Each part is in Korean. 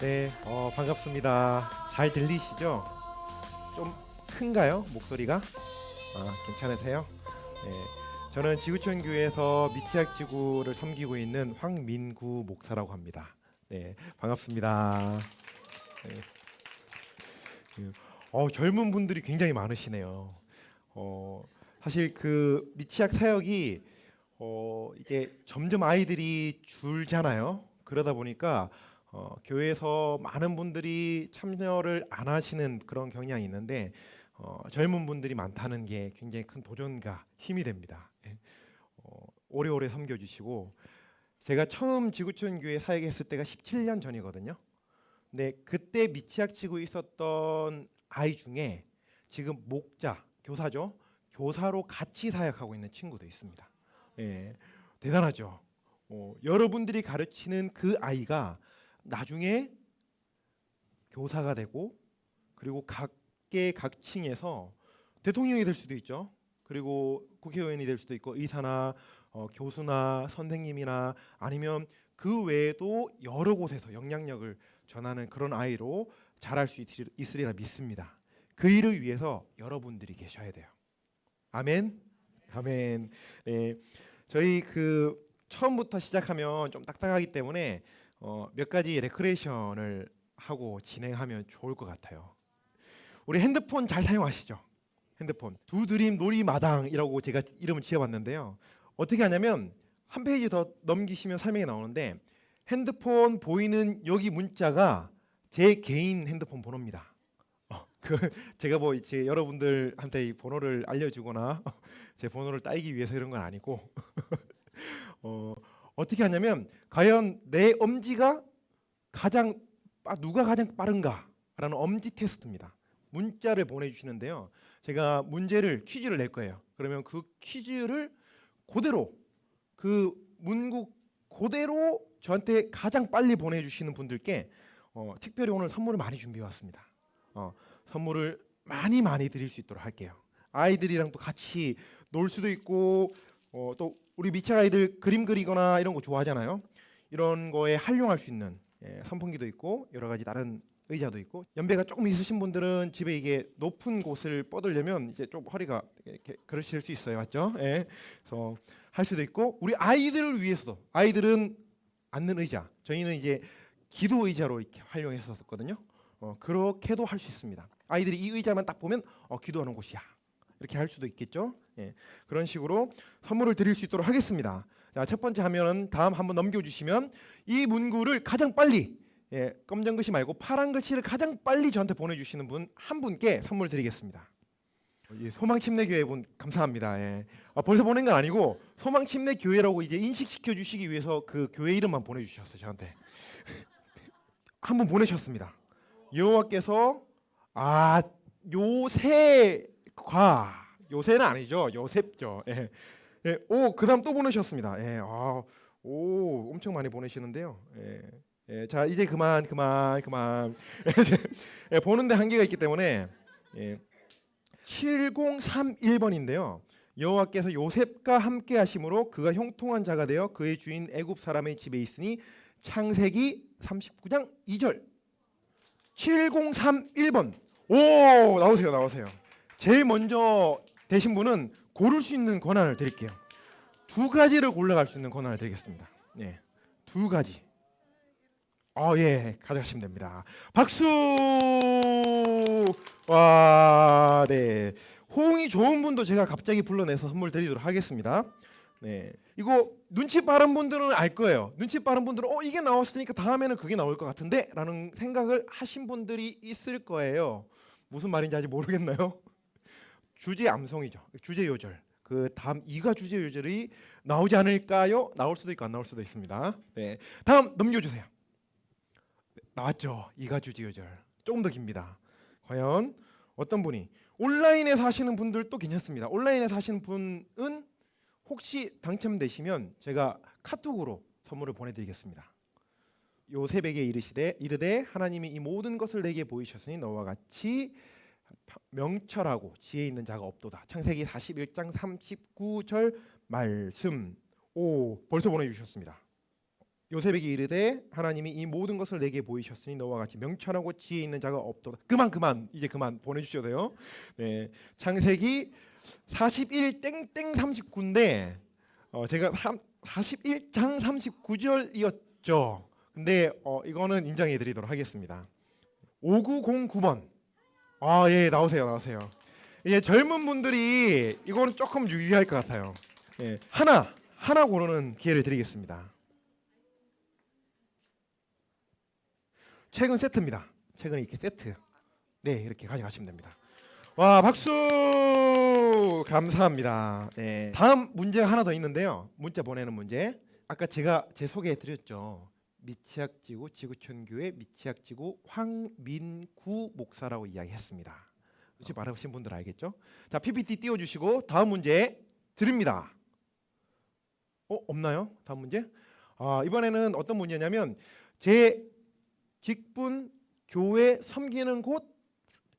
네, 반갑습니다. 잘 들리시죠? 좀 큰가요? 목소리가? 괜찮으세요? 네, 저는 지구촌 교회에서 미취학 지구를 섬기고 있는 황민구 목사라고 합니다. 네, 반갑습니다. 네, 그, 젊은 분들이 굉장히 많으시네요. 어, 사실 그 미취학 사역이 이게 점점 아이들이 줄잖아요. 그러다 보니까 교회에서 많은 분들이 참여를 안 하시는 그런 경향이 있는데 젊은 분들이 많다는 게 굉장히 큰 도전과 힘이 됩니다. 예. 오래오래 섬겨주시고 제가 처음 지구촌 교회 사역했을 때가 17년 전이거든요. 근데 그때 미취학 치고 있었던 아이 중에 지금 목자, 교사죠. 교사로 같이 사역하고 있는 친구도 있습니다. 예, 대단하죠. 여러분들이 가르치는 그 아이가 나중에 교사가 되고 그리고 각계 각층에서 대통령이 될 수도 있죠. 그리고 국회의원이 될 수도 있고 의사나 교수나 선생님이나 아니면 그 외에도 여러 곳에서 영향력을 전하는 그런 아이로 자랄 수 있으리라 믿습니다. 그 일을 위해서 여러분들이 계셔야 돼요. 아멘. 아멘. 네, 저희 그 처음부터 시작하면 좀 딱딱하기 때문에 몇 가지 레크레이션을 하고 진행하면 좋을 것 같아요. 우리 핸드폰 잘 사용하시죠? 핸드폰 두드림 놀이마당이라고 제가 이름을 지어봤는데요. 어떻게 하냐면 한 페이지 더 넘기시면 설명이 나오는데 핸드폰 보이는 여기 문자가 제 개인 핸드폰 번호입니다. 그 제가 뭐 이제 여러분들한테 이 번호를 알려주거나 제 번호를 따이기 위해서 이런 건 아니고 어, 어떻게 하냐면 과연 내 엄지가 누가 가장 빠른가라는 엄지 테스트입니다. 문자를 보내주시는데요. 제가 퀴즈를 낼 거예요. 그러면 그 퀴즈를 그대로 그 문구 그대로 저한테 가장 빨리 보내주시는 분들께 특별히 오늘 선물을 많이 준비해 왔습니다. 선물을 많이 드릴 수 있도록 할게요. 아이들이랑 또 같이 놀 수도 있고 또 우리 미취학 아이들 그림 그리거나 이런 거 좋아하잖아요. 이런 거에 활용할 수 있는 선풍기도 있고 여러 가지 다른 의자도 있고 연배가 조금 있으신 분들은 집에 이게 높은 곳을 뻗으려면 이제 좀 허리가 이렇게 그러실 수 있어요, 맞죠? 예. 그래서 할 수도 있고 우리 아이들을 위해서도 아이들은 앉는 의자 저희는 이제 기도 의자로 이렇게 활용했었거든요. 그렇게도 할 수 있습니다. 아이들이 이 의자만 딱 보면 기도하는 곳이야. 이렇게 할 수도 있겠죠. 예, 그런 식으로 선물을 드릴 수 있도록 하겠습니다. 자, 첫 번째 화면은 다음 한번 넘겨주시면 이 문구를 가장 빨리 검정 글씨 말고 파란 글씨를 가장 빨리 저한테 보내주시는 분 한 분께 선물 드리겠습니다. 소망침례교회 분 감사합니다. 예. 벌써 보낸 건 아니고 소망침례교회라고 이제 인식시켜 주시기 위해서 그 교회 이름만 보내주셨어요. 저한테 한 분 보내셨습니다. 여호와께서 요새는 아니죠. 요셉죠. 예. 예. 그다음 또 보내셨습니다. 예. 엄청 많이 보내시는데요. 예. 예. 자, 이제 그만. 예, 보는데 한계가 있기 때문에 7031번인데요. 여호와께서 요셉과 함께 하심으로 그가 형통한 자가 되어 그의 주인 애굽 사람의 집에 있으니 창세기 39장 2절. 7031번. 나오세요. 제일 먼저 되신 분은 고를 수 있는 권한을 드릴게요. 두 가지를 골라갈 수 있는 권한을 드리겠습니다. 네, 두 가지. 예, 가져가시면 됩니다. 박수! 와, 네. 호응이 좋은 분도 제가 갑자기 불러내서 선물 드리도록 하겠습니다. 네, 이거 눈치 빠른 분들은 알 거예요. 눈치 빠른 분들은 이게 나왔으니까 다음에는 그게 나올 것 같은데 라는 생각을 하신 분들이 있을 거예요. 무슨 말인지 아직 모르겠나요? 주제 암송이죠. 주제 요절. 그 다음 이가 주제 요절이 나오지 않을까요? 나올 수도 있고 안 나올 수도 있습니다. 네, 다음 넘겨주세요. 나왔죠. 이가 주제 요절. 조금 더 깁니다. 과연 어떤 분이 온라인에서 하시는 분들도 괜찮습니다. 온라인에서 하시는 분은 혹시 당첨되시면 제가 카톡으로 선물을 보내드리겠습니다. 요셉에게 이르되 하나님이 이 모든 것을 내게 보이셨으니 너와 같이 명철하고 지혜 있는 자가 없도다. 창세기 41장 39절 말씀. 벌써 보내주셨습니다. 요셉에게 이르되 하나님이 이 모든 것을 내게 보이셨으니 너와 같이 명철하고 지혜 있는 자가 없도다. 그만 이제 그만 보내주셔도 돼요. 네, 창세기 41 땡땡 39인데 제가 41장 39절이었죠. 근데 이거는 인정해 드리도록 하겠습니다. 5909번. 아, 예, 나오세요. 예, 젊은 분들이 이거는 조금 유리할 것 같아요. 예, 하나 고르는 기회를 드리겠습니다. 책은 세트입니다. 책은 이렇게 세트. 네, 이렇게 가져가시면 됩니다. 와, 박수! 감사합니다. 네, 다음 문제가 하나 더 있는데요. 문자 보내는 문제. 아까 제가 소개해 드렸죠. 미취학지구 지구촌교회 미취학지구 황민구 목사라고 이야기했습니다. 그렇지 말하신 분들 알겠죠? 자, PPT 띄워주시고 다음 문제 드립니다. 없나요? 다음 문제? 이번에는 어떤 문제냐면 제 직분 교회 섬기는 곳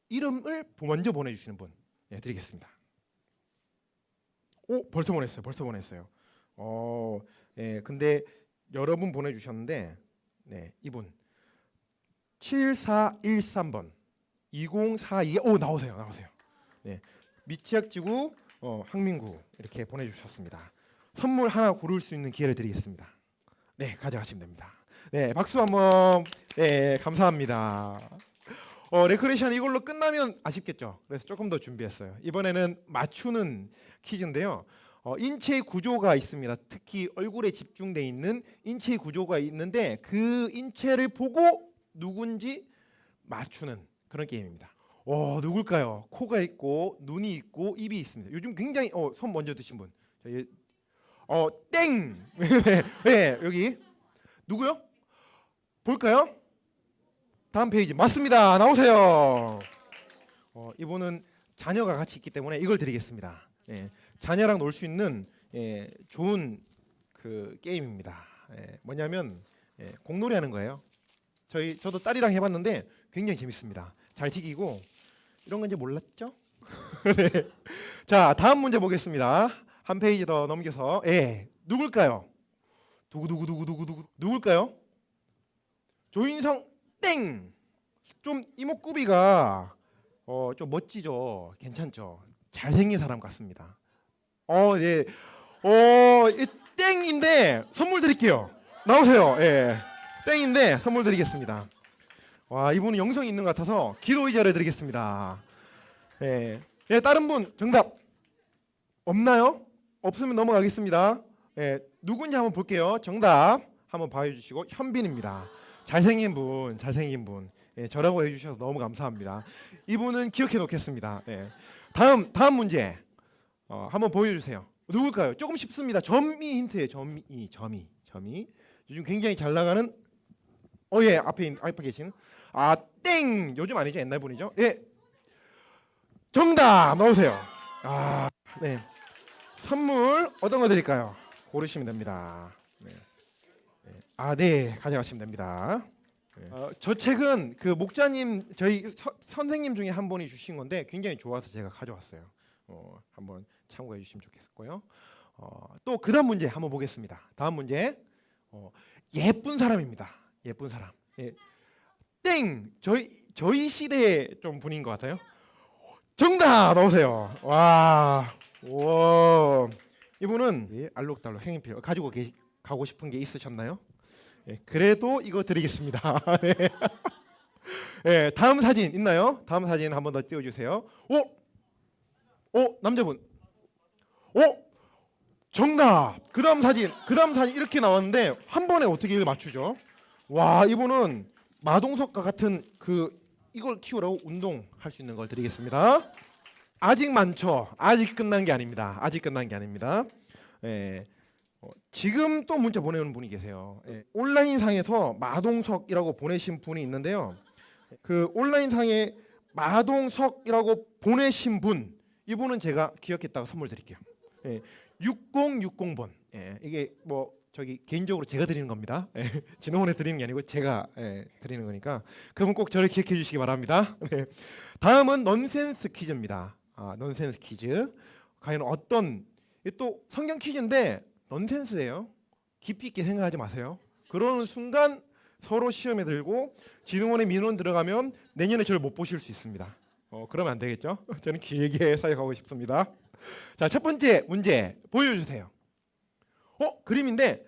이름을 먼저 보내주시는 분 드리겠습니다. 벌써 보냈어요. 근데 여러분 보내주셨는데 이분 7413번 2042 나오세요. 미취학지구 황민구 이렇게 보내주셨습니다. 선물 하나 고를 수 있는 기회를 드리겠습니다. 네, 가져가시면 됩니다. 네, 박수 한번. 네, 감사합니다. 레크레이션 이걸로 끝나면 아쉽겠죠. 그래서 조금 더 준비했어요. 이번에는 맞추는 퀴즈인데요. 인체의 구조가 있습니다. 특히 얼굴에 집중돼 있는 인체의 구조가 있는데 그 인체를 보고 누군지 맞추는 그런 게임입니다. 누굴까요? 코가 있고 눈이 있고 입이 있습니다. 요즘 굉장히 손 먼저 드신 분. 땡. 네, 여기 누구요? 볼까요? 다음 페이지 맞습니다. 나오세요. 이분은 자녀가 같이 있기 때문에 이걸 드리겠습니다. 자녀랑 놀 수 있는 좋은 그 게임입니다. 뭐냐면 공놀이 하는 거예요. 저도 딸이랑 해봤는데 굉장히 재밌습니다. 잘 튀기고 이런 건 이제 몰랐죠? 네. 자, 다음 문제 보겠습니다. 한 페이지 더 넘겨서 누굴까요? 누굴까요? 조인성 땡. 좀 이목구비가 좀 멋지죠. 괜찮죠. 잘생긴 사람 같습니다. 예. 이 땡인데 선물 드릴게요. 나오세요. 예. 땡인데 선물 드리겠습니다. 와, 이분은 영성이 있는 것 같아서 기도 의자를 드리겠습니다. 예. 다른 분 정답 없나요? 없으면 넘어가겠습니다. 누군지 한번 볼게요. 정답 한번 봐주시고 현빈입니다. 잘생긴 분. 저라고 해주셔서 너무 감사합니다. 이분은 기억해 놓겠습니다. 다음 문제 한번 보여주세요. 누굴까요? 조금 쉽습니다. 점이 힌트예요. 점이. 요즘 굉장히 잘 나가는 앞에 계신 땡. 요즘 아니죠? 옛날 분이죠? 정답 나오세요. 네. 선물 어떤 거 드릴까요? 고르시면 됩니다. 네, 가져가시면 됩니다. 저 책은 그 목자님 저희 선생님 중에 한 분이 주신 건데 굉장히 좋아서 제가 가져왔어요. 한번 참고해 주시면 좋겠고요. 또 그다음 문제 한번 보겠습니다. 다음 문제 예쁜 사람입니다. 예쁜 사람. 땡. 저희 시대 좀 분인 것 같아요. 정답 나오세요. 와. 이분은 알록달록 행인필 가지고 가고 싶은 게 있으셨나요? 그래도 이거 드리겠습니다. 다음 사진 있나요? 다음 사진 한번 더 띄워주세요. 남자분. 정답. 그다음 사진 이렇게 나왔는데 한 번에 어떻게 이걸 맞추죠? 와, 이분은 마동석과 같은 이걸 키우라고 운동할 수 있는 걸 드리겠습니다. 아직 많죠. 아직 끝난 게 아닙니다. 지금 또 문자 보내는 분이 계세요. 온라인상에서 마동석이라고 보내신 분이 있는데요. 그 온라인상에 마동석이라고 보내신 분, 이분은 제가 기억했다가 선물 드릴게요. 6060번. 이게 저기 개인적으로 제가 드리는 겁니다. 진흥원에 드리는 게 아니고 제가 드리는 거니까 그분 꼭 저를 기억해 주시기 바랍니다. 다음은 넌센스 퀴즈입니다. 넌센스 퀴즈. 과연 또 성경 퀴즈인데 넌센스예요. 깊이 있게 생각하지 마세요. 그러는 순간 서로 시험에 들고 진흥원에 민원 들어가면 내년에 저를 못 보실 수 있습니다. 그러면 안 되겠죠? 저는 길게 사역하고 싶습니다. 자, 첫 번째 문제 보여주세요. 그림인데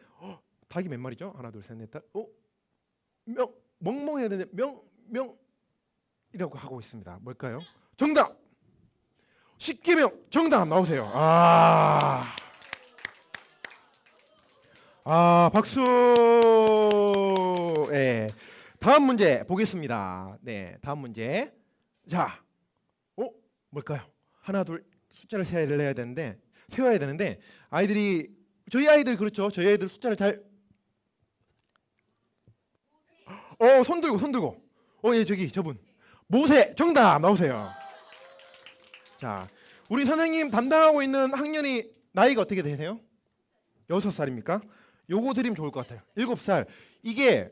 닭이 몇 마리죠? 하나, 둘, 셋, 넷, 다섯. 멍멍해야 되는데 명이라고 하고 있습니다. 뭘까요? 정답. 십계명 정답 나오세요. 박수. 예. 다음 문제 보겠습니다. 네, 다음 문제. 자, 뭘까요? 하나, 둘 숫자를 세워야 되는데 아이들이 저희 아이들 그렇죠? 저희 아이들 숫자를 잘 손 들고. 예, 저기 저분. 모세 정답 나오세요. 자, 우리 선생님 담당하고 있는 학년이 나이가 어떻게 되세요? 6살입니까? 요거 드리면 좋을 것 같아요. 7살. 이게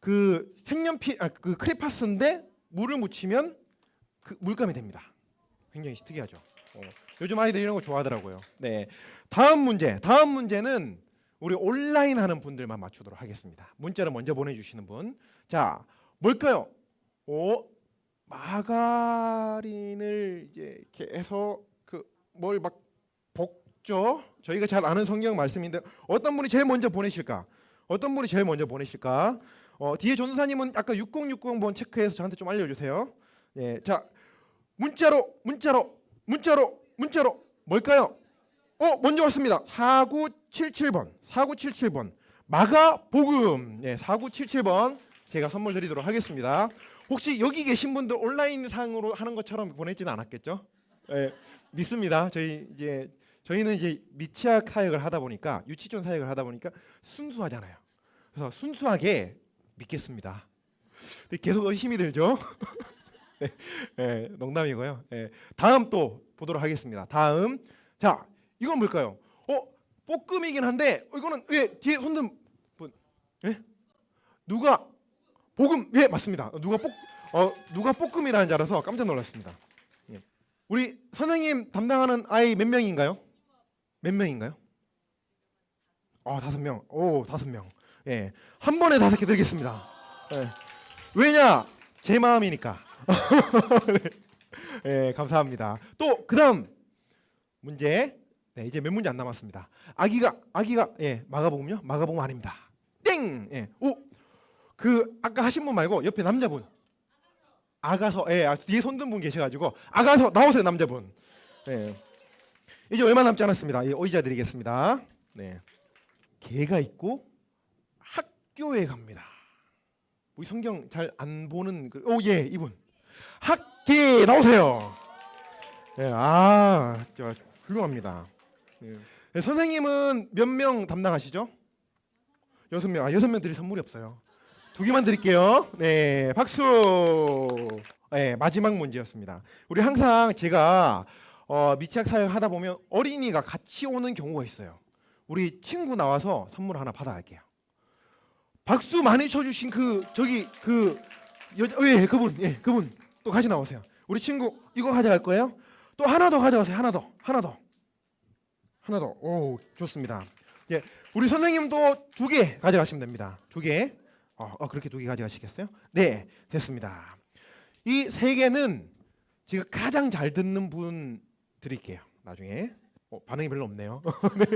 그 색연필 그 크레파스인데 물을 묻히면 그 물감이 됩니다. 굉장히 특이하죠. 요즘 아이들 이런 거 좋아하더라고요. 네. 다음 문제는 우리 온라인 하는 분들만 맞추도록 하겠습니다. 문자를 먼저 보내주시는 분. 자, 뭘까요? 마가린을 이제 이렇게 해서 그 뭘 막 볶죠. 저희가 잘 아는 성경 말씀인데 어떤 분이 제일 먼저 보내실까? 뒤에 전사님은 아까 6060번 체크해서 저한테 좀 알려주세요. 예, 자, 문자로 뭘까요? 먼저 왔습니다. 4977번 마가복음. 네, 4977번 제가 선물 드리도록 하겠습니다. 혹시 여기 계신 분들 온라인 상으로 하는 것처럼 보내지는 않았겠죠? 네, 믿습니다. 저희는 이제 미취학 사역을 하다 보니까 유치원 사역을 하다 보니까 순수하잖아요. 그래서 순수하게 믿겠습니다. 계속 의심이 들죠? 네, 농담이고요. 네, 다음 또 보도록 하겠습니다. 다음. 자, 이건 뭘까요? 볶음이긴 한데 이거는 뒤에 손든 분. 예? 누가 복음? 예, 맞습니다. 누가 볶음이라는 줄 알아서 깜짝 놀랐습니다. 예. 우리 선생님 담당하는 아이 몇 명인가요? 5명. 5명. 예. 한 번에 5개 드리겠습니다. 예. 왜냐? 제 마음이니까. 예, 감사합니다. 또 그다음 문제. 네, 이제 몇 문제 안 남았습니다. 아기가 마가복음요? 마가복음 아닙니다. 땡. 예. 그 아까 하신 분 말고 옆에 남자분. 아가서. 예, 뒤에 손든 분 계셔가지고 아가서 나오세요, 남자분. 예. 이제 얼마 남지 않았습니다. 예, 의자 드리겠습니다. 네. 개가 있고 학교에 갑니다. 우리 성경 잘 안 보는 이분. 학계 나오세요. 예, 훌륭합니다. 예. 네, 선생님은 몇 명 담당하시죠? 6명. 6명 드릴 선물이 없어요. 2개만 드릴게요. 네, 박수. 네, 마지막 문제였습니다. 우리 항상 제가 미취학 사역 하다 보면 어린이가 같이 오는 경우가 있어요. 우리 친구 나와서 선물 하나 받아갈게요. 박수 많이 쳐주신 그분 또 같이 나오세요. 우리 친구 이거 가져갈 거예요? 또 하나 더 가져가세요. 하나 더. 오, 좋습니다. 예, 우리 선생님도 2개 가져가시면 됩니다. 2개. 그렇게 2개 가져가시겠어요? 네, 됐습니다. 이 3개는 제가 가장 잘 듣는 분 드릴게요. 나중에. 반응이 별로 없네요. 네.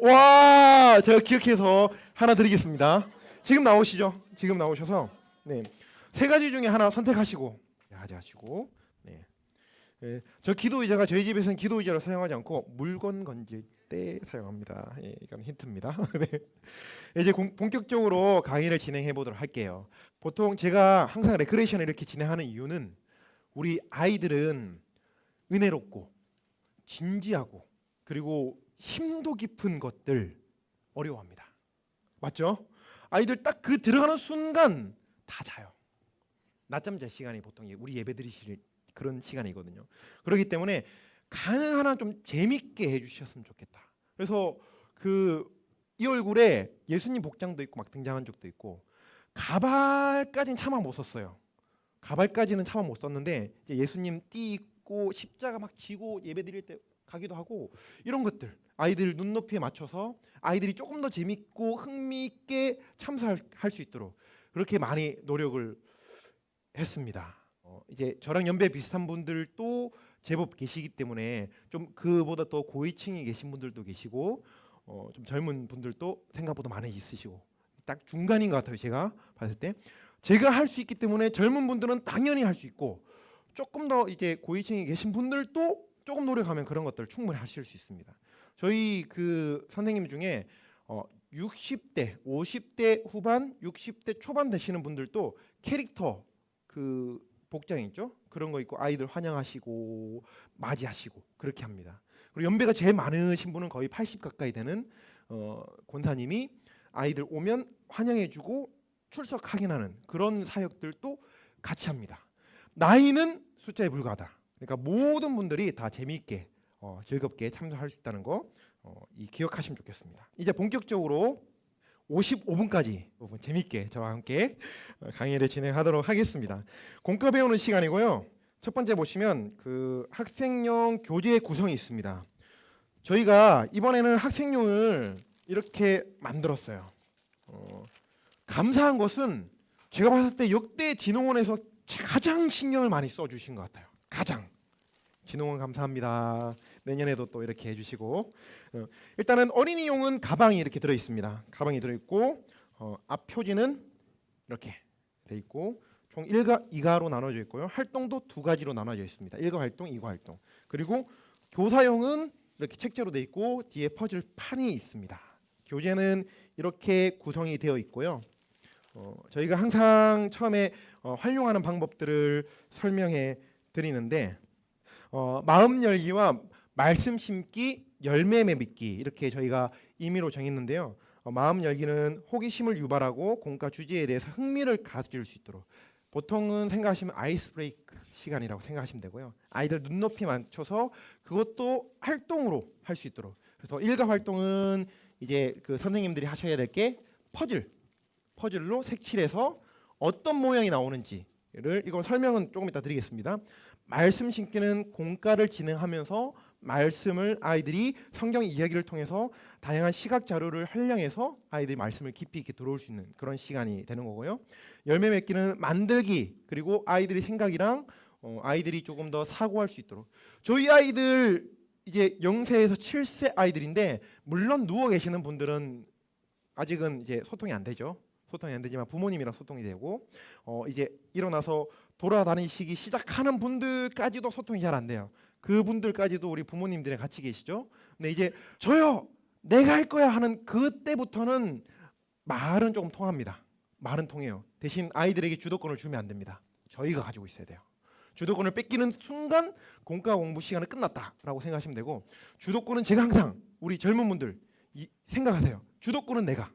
와, 제가 기억해서 하나 드리겠습니다. 지금 나오시죠? 지금 나오셔서 네, 3가지 중에 하나 선택하시고 가져가시고. 네. 네, 저 기도 의자가 저희 집에서는 기도 의자로 사용하지 않고 물건 건질 때 사용합니다. 예, 이건 힌트입니다. 네. 이제 본격적으로 강의를 진행해 보도록 할게요. 보통 제가 항상 레크레이션을 이렇게 진행하는 이유는 우리 아이들은 은혜롭고 진지하고 그리고 심도 깊은 것들 어려워합니다. 맞죠? 아이들 딱 그 들어가는 순간 다 자요. 낮잠 잘 시간이 보통 우리 예배 드리실 그런 시간이거든요. 그렇기 때문에 가능한 한 좀 재밌게 해주셨으면 좋겠다. 그래서 이 얼굴에 예수님 복장도 있고 막 등장한 적도 있고 가발까지는 차마 못 썼어요. 가발까지는 차마 못 썼는데 이제 예수님 띠 있고 십자가 막 지고 예배 드릴 때 가기도 하고 이런 것들 아이들 눈높이에 맞춰서 아이들이 조금 더 재밌고 흥미있게 참석할 수 있도록 그렇게 많이 노력을 했습니다. 이제 저랑 연배 비슷한 분들도 제법 계시기 때문에 좀 그보다 더 고위층에 계신 분들도 계시고 좀 젊은 분들도 생각보다 많이 있으시고 딱 중간인 것 같아요. 제가 봤을 때 제가 할 수 있기 때문에 젊은 분들은 당연히 할 수 있고 조금 더 이제 고위층에 계신 분들도 조금 노력하면 그런 것들을 충분히 하실 수 있습니다. 저희 그 선생님 중에 60대, 50대 후반, 60대 초반 되시는 분들도 캐릭터 그 복장 있죠? 그런 거 입고 아이들 환영하시고 맞이하시고 그렇게 합니다. 그리고 연배가 제일 많으신 분은 거의 80 가까이 되는 권사님이 아이들 오면 환영해주고 출석하긴 하는 그런 사역들도 같이 합니다. 나이는 숫자에 불과하다. 그러니까 모든 분들이 다 재미있게 즐겁게 참석할 수 있다는 거 기억하시면 좋겠습니다. 이제 본격적으로 55분까지 재밌게 저와 함께 강의를 진행하도록 하겠습니다. 공과 배우는 시간이고요. 첫 번째 보시면 그 학생용 교재 구성이 있습니다. 저희가 이번에는 학생용을 이렇게 만들었어요. 감사한 것은 제가 봤을 때 역대 진흥원에서 가장 신경을 많이 써주신 것 같아요. 가장. 진흥원 감사합니다. 내년에도 또 이렇게 해주시고 일단은 어린이용은 가방이 이렇게 들어 있습니다. 가방이 들어 있고 앞 표지는 이렇게 돼 있고 총 1과 2가로 나눠져 있고요. 활동도 두 가지로 나눠져 있습니다. 1과 활동, 2과 활동. 그리고 교사용은 이렇게 책자로 돼 있고 뒤에 퍼즐 판이 있습니다. 교재는 이렇게 구성이 되어 있고요. 저희가 항상 처음에 활용하는 방법들을 설명해 드리는데 마음 열기와 말씀 심기, 열매 맺기 이렇게 저희가 임의로 정했는데요. 마음 열기는 호기심을 유발하고 공과 주제에 대해서 흥미를 가질 수 있도록 보통은 생각하시면 아이스 브레이크 시간이라고 생각하시면 되고요. 아이들 눈높이 맞춰서 그것도 활동으로 할 수 있도록 그래서 일과 활동은 이제 그 선생님들이 하셔야 될 게 퍼즐로 색칠해서 어떤 모양이 나오는지를 이거 설명은 조금 이따 드리겠습니다. 말씀 심기는 공과를 진행하면서 말씀을 아이들이 성경 이야기를 통해서 다양한 시각 자료를 활용해서 아이들이 말씀을 깊이 있게 들어올 수 있는 그런 시간이 되는 거고요. 열매 맺기는 만들기 그리고 아이들의 생각이랑 아이들이 조금 더 사고할 수 있도록 저희 아이들 이제 0세에서 7세 아이들인데 물론 누워 계시는 분들은 아직은 이제 소통이 안 되죠. 소통이 안 되지만 부모님이랑 소통이 되고 이제 일어나서 돌아다니시기 시작하는 분들까지도 소통이 잘 안 돼요. 그분들까지도 우리 부모님들이 같이 계시죠. 근데 이제 저요 내가 할 거야 하는 그때부터는 말은 조금 통합니다. 말은 통해요. 대신 아이들에게 주도권을 주면 안 됩니다. 저희가 가지고 있어야 돼요. 주도권을 뺏기는 순간 공과 공부 시간은 끝났다라고 생각하시면 되고 주도권은 제가 항상 우리 젊은 분들 생각하세요. 주도권은 내가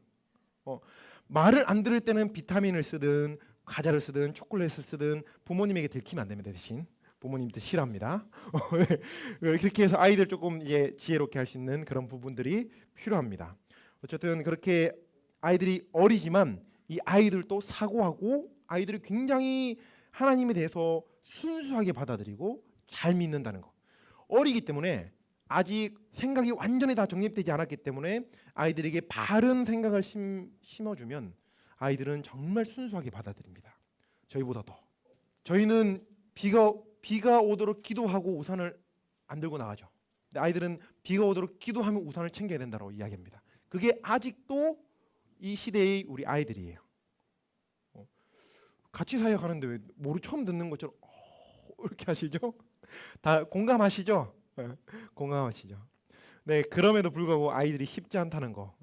말을 안 들을 때는 비타민을 쓰든 과자를 쓰든 초콜릿을 쓰든 부모님에게 들키면 안 됩니다. 대신 부모님들 싫어합니다. 그렇게 해서 아이들 조금 이제 지혜롭게 할 수 있는 그런 부분들이 필요합니다. 어쨌든 그렇게 아이들이 어리지만 이 아이들도 사고하고 아이들이 굉장히 하나님에 대해서 순수하게 받아들이고 잘 믿는다는 거. 어리기 때문에 아직 생각이 완전히 다 정립되지 않았기 때문에 아이들에게 바른 생각을 심어주면 아이들은 정말 순수하게 받아들입니다. 저희보다 더. 저희는 비가 오도록 기도하고 우산을 안 들고 나가죠. 근데 아이들은 비가 오도록 기도하면 우산을 챙겨야 된다고 이야기합니다. 그게 아직도 이 시대의 우리 아이들이에요. 같이 사역하는데 왜 처음 듣는 것처럼 이렇게 하시죠? 다 공감하시죠? 공감하시죠? 네, 그럼에도 불구하고 아이들이 쉽지 않다는 거.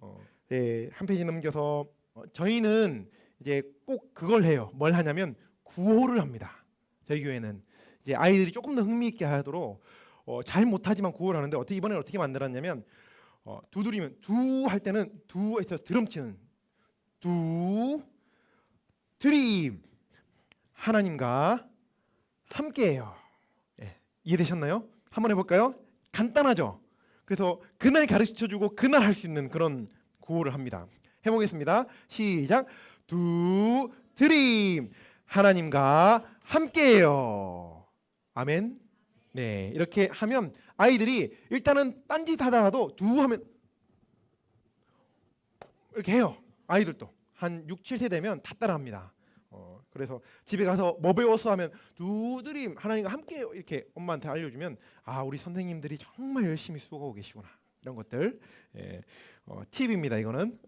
네, 한 페이지 넘겨서 저희는 이제 꼭 그걸 해요. 뭘 하냐면 구호를 합니다. 저희 교회는 이제 아이들이 조금 더 흥미있게 하도록 잘 못하지만 구호를 하는데 이번에는 어떻게 만들었냐면 두드리면 두 할 때는 두에서 드럼 치는 두 드림 하나님과 함께해요. 네, 이해되셨나요? 한번 해볼까요? 간단하죠. 그래서 그날 가르쳐주고 그날 할 수 있는 그런 구호를 합니다. 해보겠습니다. 시작. 두 드림 하나님과 함께해요. 아멘. 네, 이렇게 하면 아이들이 일단은 딴짓 하다가도 두 하면 이렇게 해요. 아이들도 한 6, 7세 되면 다 따라합니다. 그래서 집에 가서 뭐 배웠어 하면 두드림 하나님과 함께 이렇게 엄마한테 알려주면 아, 우리 선생님들이 정말 열심히 수고하고 계시구나. 이런 것들 팁입니다. 이거는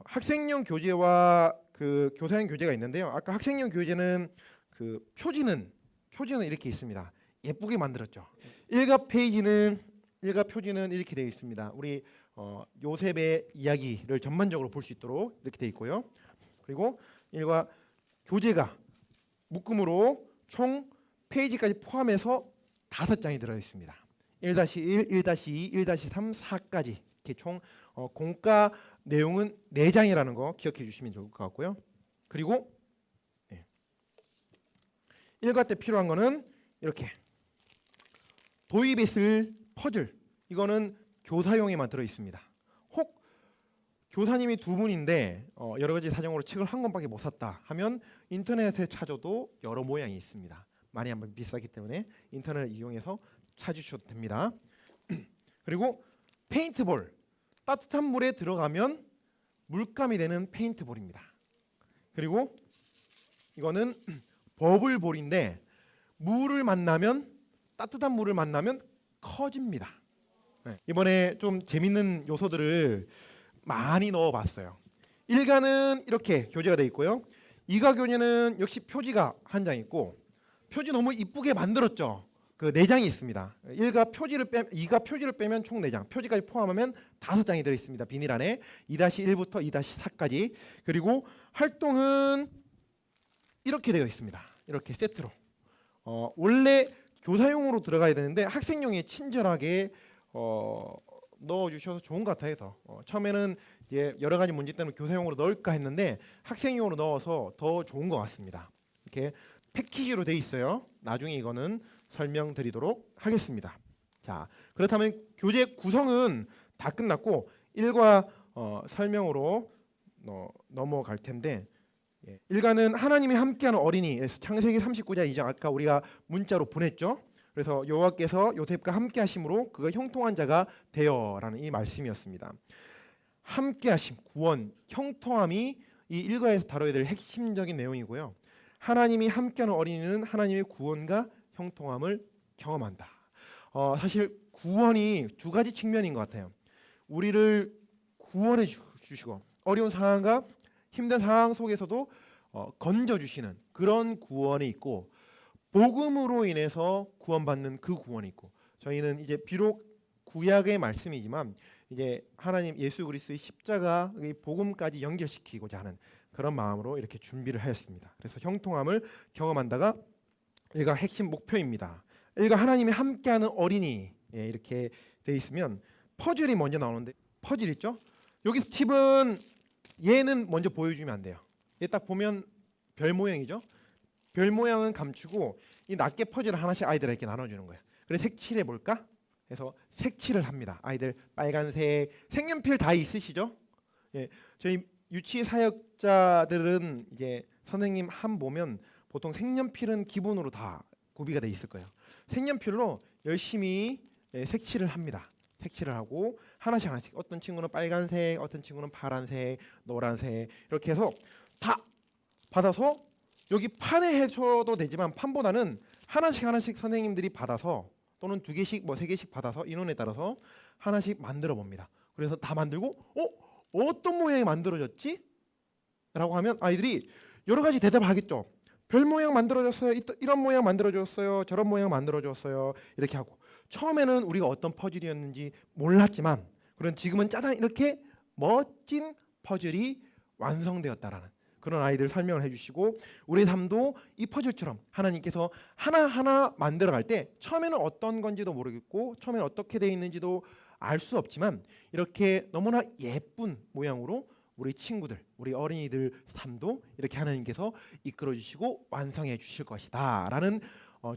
학생용 교재와 그 교사용 교재가 있는데요. 아까 학생용 교재는 그 표지는 이렇게 있습니다. 예쁘게 만들었죠. 일과 표지는 이렇게 되어 있습니다. 우리 요셉의 이야기를 전반적으로 볼 수 있도록 이렇게 되어 있고요. 그리고 일과 교재가 묶음으로 총 페이지까지 포함해서 5장이 들어 있습니다. 1-1, 1-2, 1-3, 4까지 이렇게 총 공과 내용은 4장이라는 거 기억해 주시면 좋을 것 같고요. 그리고 일과 때 필요한 거는 이렇게 도입에 쓸 퍼즐, 이거는 교사용에만 들어 있습니다. 혹 교사님이 2분인데 여러 가지 사정으로 책을 한 권밖에 못 샀다 하면 인터넷에 찾아도 여러 모양이 있습니다. 많이 한번 비싸기 때문에 인터넷을 이용해서 찾으셔도 됩니다. 그리고 페인트볼, 따뜻한 물에 들어가면 물감이 되는 페인트볼입니다. 그리고 이거는 버블볼인데 따뜻한 물을 만나면 커집니다. 이번에 좀 재밌는 요소들을 많이 넣어봤어요. 1가는 이렇게 교재가 되어 있고요. 2가 교재는 역시 표지가 한 장 있고, 표지 너무 이쁘게 만들었죠. 그 4장이 있습니다. 2가 표지를 빼면 총 4장, 표지까지 포함하면 5장이 들어 있습니다. 비닐 안에 2-1부터 2-4까지. 그리고 활동은 이렇게 되어 있습니다. 이렇게 세트로. 원래 교사용으로 들어가야 되는데 학생용에 친절하게 넣어주셔서 좋은 것 같아요. 처음에는 이제 여러 가지 문제 때문에 교사용으로 넣을까 했는데 학생용으로 넣어서 더 좋은 것 같습니다. 이렇게 패키지로 돼 있어요. 나중에 이거는 설명드리도록 하겠습니다. 자, 그렇다면 교재 구성은 다 끝났고 1과 설명으로 넘어갈 텐데, 1가는 하나님이 함께하는 어린이에서 창세기 39장 2장 아까 우리가 문자로 보냈죠. 그래서 여호와께서 요셉과 함께하심으로 그가 형통한 자가 되어라는 이 말씀이었습니다. 함께하심, 구원, 형통함이 이 1과에서 다뤄야 될 핵심적인 내용이고요. 하나님이 함께하는 어린이는 하나님의 구원과 형통함을 경험한다. 사실 구원이 2가지 측면인 것 같아요. 우리를 구원해 주시고 어려운 상황과 힘든 상황 속에서도 건져주시는 그런 구원이 있고, 복음으로 인해서 구원받는 그 구원이 있고, 저희는 이제 비록 구약의 말씀이지만 이제 하나님 예수 그리스도의 십자가의 복음까지 연결시키고자 하는 그런 마음으로 이렇게 준비를 하였습니다. 그래서 형통함을 경험한다가 1가 핵심 목표입니다. 1가 하나님이 함께하는 어린이, 이렇게 돼 있으면 퍼즐이 먼저 나오는데, 퍼즐 있죠? 여기서 팁은 얘는 먼저 보여주면 안 돼요. 얘 딱 보면 별 모양이죠. 별 모양은 감추고 이 낱개 퍼즐을 하나씩 아이들에게 나눠주는 거예요. 그래서 색칠해 볼까? 해서 색칠을 합니다. 아이들 빨간색, 색연필 다 있으시죠? 저희 유치 사역자들은 이제 선생님 함 보면 보통 색연필은 기본으로 다 구비가 돼 있을 거예요. 색연필로 열심히 색칠을 합니다. 색칠을 하고 하나씩 어떤 친구는 빨간색, 어떤 친구는 파란색, 노란색 이렇게 해서 다 받아서 여기 판에 해줘도 되지만 판보다는 하나씩 선생님들이 받아서 또는 2개씩 뭐 3개씩 받아서 인원에 따라서 하나씩 만들어 봅니다. 그래서 다 만들고 어떤 모양이 만들어졌지? 라고 하면 아이들이 여러 가지 대답을 하겠죠. 별 모양 만들어졌어요. 이런 모양 만들어졌어요. 저런 모양 만들어졌어요. 이렇게 하고, 처음에는 우리가 어떤 퍼즐이었는지 몰랐지만 그런 지금은 짜잔 이렇게 멋진 퍼즐이 완성되었다라는 그런 아이들 설명을 해주시고, 우리 삶도 이 퍼즐처럼 하나님께서 하나하나 만들어갈 때 처음에는 어떤 건지도 모르겠고 처음에는 어떻게 되어 있는지도 알 수 없지만 이렇게 너무나 예쁜 모양으로 우리 친구들, 우리 어린이들 삶도 이렇게 하나님께서 이끌어 주시고 완성해 주실 것이다 라는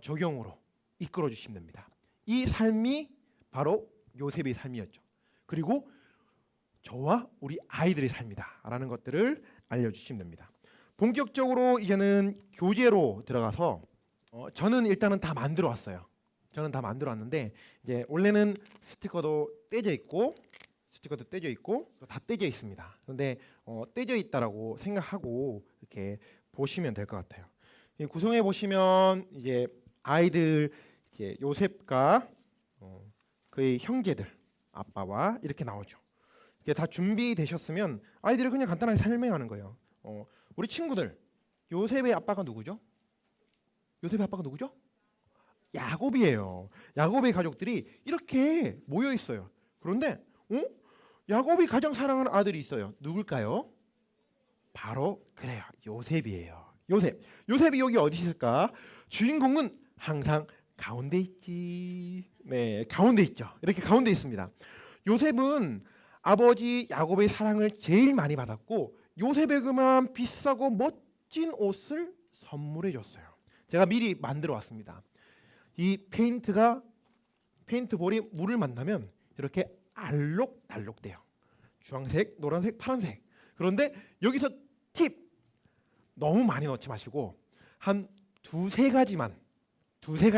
적용으로 이끌어 주시면 됩니다. 이 삶이 바로 요셉의 삶이었죠. 그리고 저와 우리 아이들의 삶이다 라는 것들을 알려주시면 됩니다. 본격적으로 이제는 교재로 들어가서 저는 일단은 다 만들어 왔어요. 저는 다 만들어 왔는데 이제 원래는 스티커도 떼져 있고 다 떼져 있습니다. 그런데 떼져 있다라고 생각하고 이렇게 보시면 될 것 같아요. 구성해 보시면 이제 아이들 이제 요셉과 그의 형제들 아빠와 이렇게 나오죠. 이게 다 준비되셨으면 아이들을 그냥 간단하게 설명하는 거예요. 우리 친구들 요셉의 아빠가 누구죠? 요셉의 아빠가 누구죠? 야곱이에요. 야곱의 가족들이 이렇게 모여 있어요. 그런데 야곱이 가장 사랑하는 아들이 있어요. 누굴까요? 바로 그래요. 요셉이에요. 요셉이 여기 어디 있을까? 주인공은 항상 가운데 있지. 네, 가운데 있죠. 이렇게 가운데 있습니다. 요셉은 아버지 야곱의 사랑을 제일 많이 받았고 요셉의 그만 비싸고 멋진 옷을 선물해 줬어요. 제가 미리 만들어 왔습니다. 이 페인트볼이 물을 만나면 이렇게 알록달록 돼요. 주황색, 노란색, 파란색. 그런데 여기서 팁! 너무 많이 넣지 마시고 한 두세 가지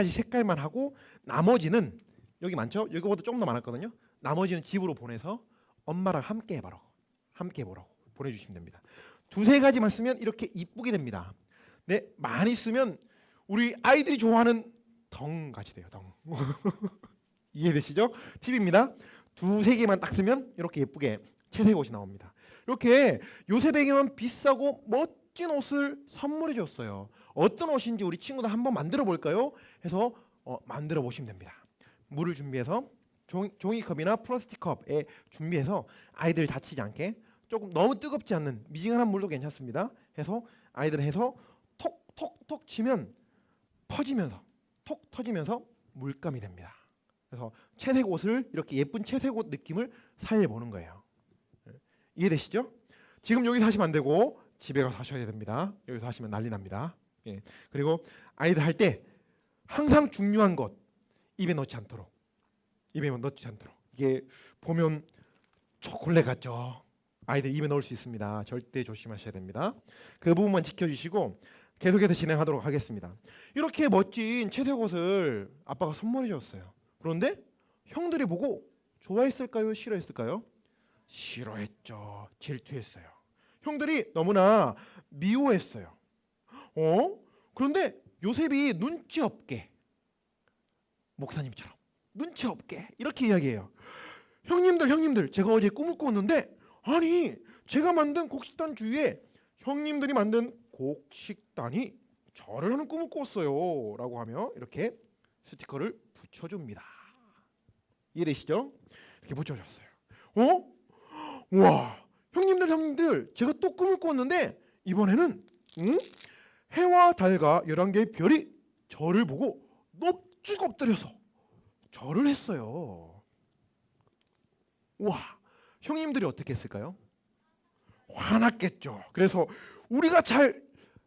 색깔만 하고 나머지는 여기 많죠? 여기보다 조금 더 많았거든요. 나머지는 집으로 보내서 엄마랑 함께 해보라고 보내주시면 됩니다. 두세 가지만 쓰면 이렇게 이쁘게 됩니다. 네, 많이 쓰면 우리 아이들이 좋아하는 덩같이 돼요. 덩. 이해되시죠? 팁입니다. 두세 개만 딱 쓰면 이렇게 예쁘게 채색 옷이 나옵니다. 이렇게 요셉에게만 비싸고 멋진 옷을 선물해 줬어요. 어떤 옷인지 우리 친구들 한번 만들어 볼까요? 해서 만들어 보시면 됩니다. 물을 준비해서 종이컵이나 플라스틱 컵에 준비해서 아이들 다치지 않게 조금 너무 뜨겁지 않는 미지근한 물도 괜찮습니다. 해서 아이들 해서 톡톡톡 치면 톡 터지면서 물감이 됩니다. 그래서 채색 옷을 이렇게 예쁜 채색 옷 느낌을 살려보는 거예요. 이해되시죠? 지금 여기서 하시면 안 되고 집에 가서 하셔야 됩니다. 여기서 하시면 난리 납니다. 예. 그리고 아이들 할 때 항상 중요한 것 입에 넣지 않도록. 이게 보면 초콜릿 같죠? 아이들 입에 넣을 수 있습니다. 절대 조심하셔야 됩니다. 그 부분만 지켜주시고 계속해서 진행하도록 하겠습니다. 이렇게 멋진 채색 옷을 아빠가 선물해 줬어요. 그런데 형들이 보고 좋아했을까요? 싫어했을까요? 싫어했죠. 질투했어요. 형들이 너무나 미워했어요. 그런데 요셉이 눈치 없게 목사님처럼 눈치 없게 이렇게 이야기해요. 형님들 제가 어제 꿈을 꿨는데 아니 제가 만든 곡식단 주위에 형님들이 만든 곡식단이 절을 하는 꿈을 꿨어요 라고 하며 이렇게 스티커를 붙여줍니다. 이해되시죠? 이렇게 붙여줬어요. 와 형님들 제가 또 꿈을 꿨는데 이번에는 해와 달과 11개의 별이 저를 보고 넙죽 엎드려서 절을 했어요. 와 형님들이 어떻게 했을까요? 화났겠죠. 그래서 우리가 잘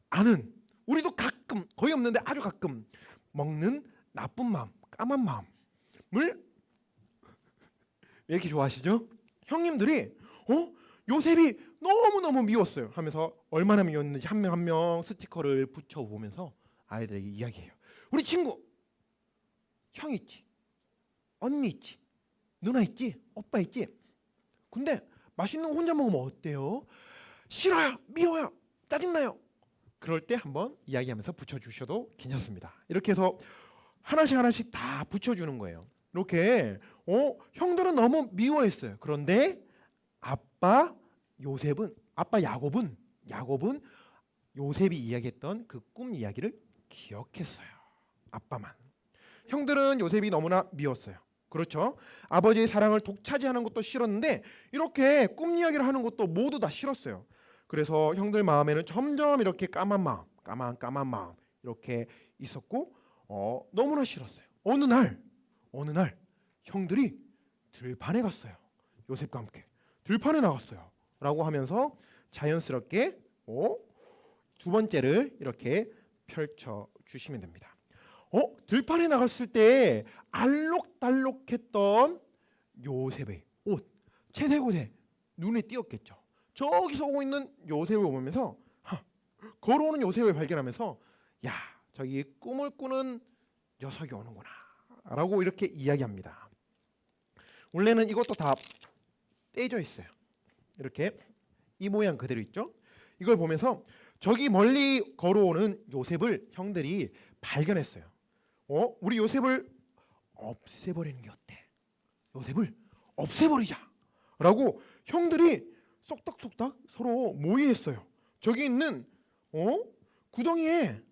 아는 우리도 가끔 거의 없는데 아주 가끔 먹는 나쁜 마음, 까만 마음을 왜 이렇게 좋아하시죠? 형님들이 요셉이 너무너무 미웠어요 하면서 얼마나 미웠는지 한 명 한 명 스티커를 붙여보면서 아이들에게 이야기해요. 우리 친구 형 있지, 언니 있지, 누나 있지, 오빠 있지. 근데 맛있는 거 혼자 먹으면 어때요? 싫어요, 미워요, 짜증나요. 그럴 때 한번 이야기하면서 붙여주셔도 괜찮습니다. 이렇게 해서 하나씩 다 붙여주는 거예요. 이렇게 형들은 너무 미워했어요. 그런데 아빠 야곱은 요셉이 이야기했던 그 꿈 이야기를 기억했어요. 아빠만. 형들은 요셉이 너무나 미웠어요. 그렇죠? 아버지의 사랑을 독차지하는 것도 싫었는데 이렇게 꿈 이야기를 하는 것도 모두 다 싫었어요. 그래서 형들 마음에는 점점 이렇게 까만 마음 이렇게 있었고 너무나 싫었어요. 어느 날 형들이 들판에 갔어요. 요셉과 함께 들판에 나갔어요. 라고 하면서 자연스럽게 두 번째를 이렇게 펼쳐 주시면 됩니다. 들판에 나갔을 때 알록달록했던 요셉의 옷, 채색 옷에 눈에 띄었겠죠. 저기서 오고 있는 요셉을 보면서 걸어오는 요셉을 발견하면서 야 저기 꿈을 꾸는 녀석이 오는구나 라고 이렇게 이야기합니다. 원래는 이것도 다 떼져 있어요. 이렇게 이 모양 그대로 있죠. 이걸 보면서 저기 멀리 걸어오는 요셉을 형들이 발견했어요. 우리 요셉을 없애버리는 게 어때? 요셉을 없애버리자 라고 형들이 쏙닥쏙닥 서로 모의했어요. 저기 있는 구덩이에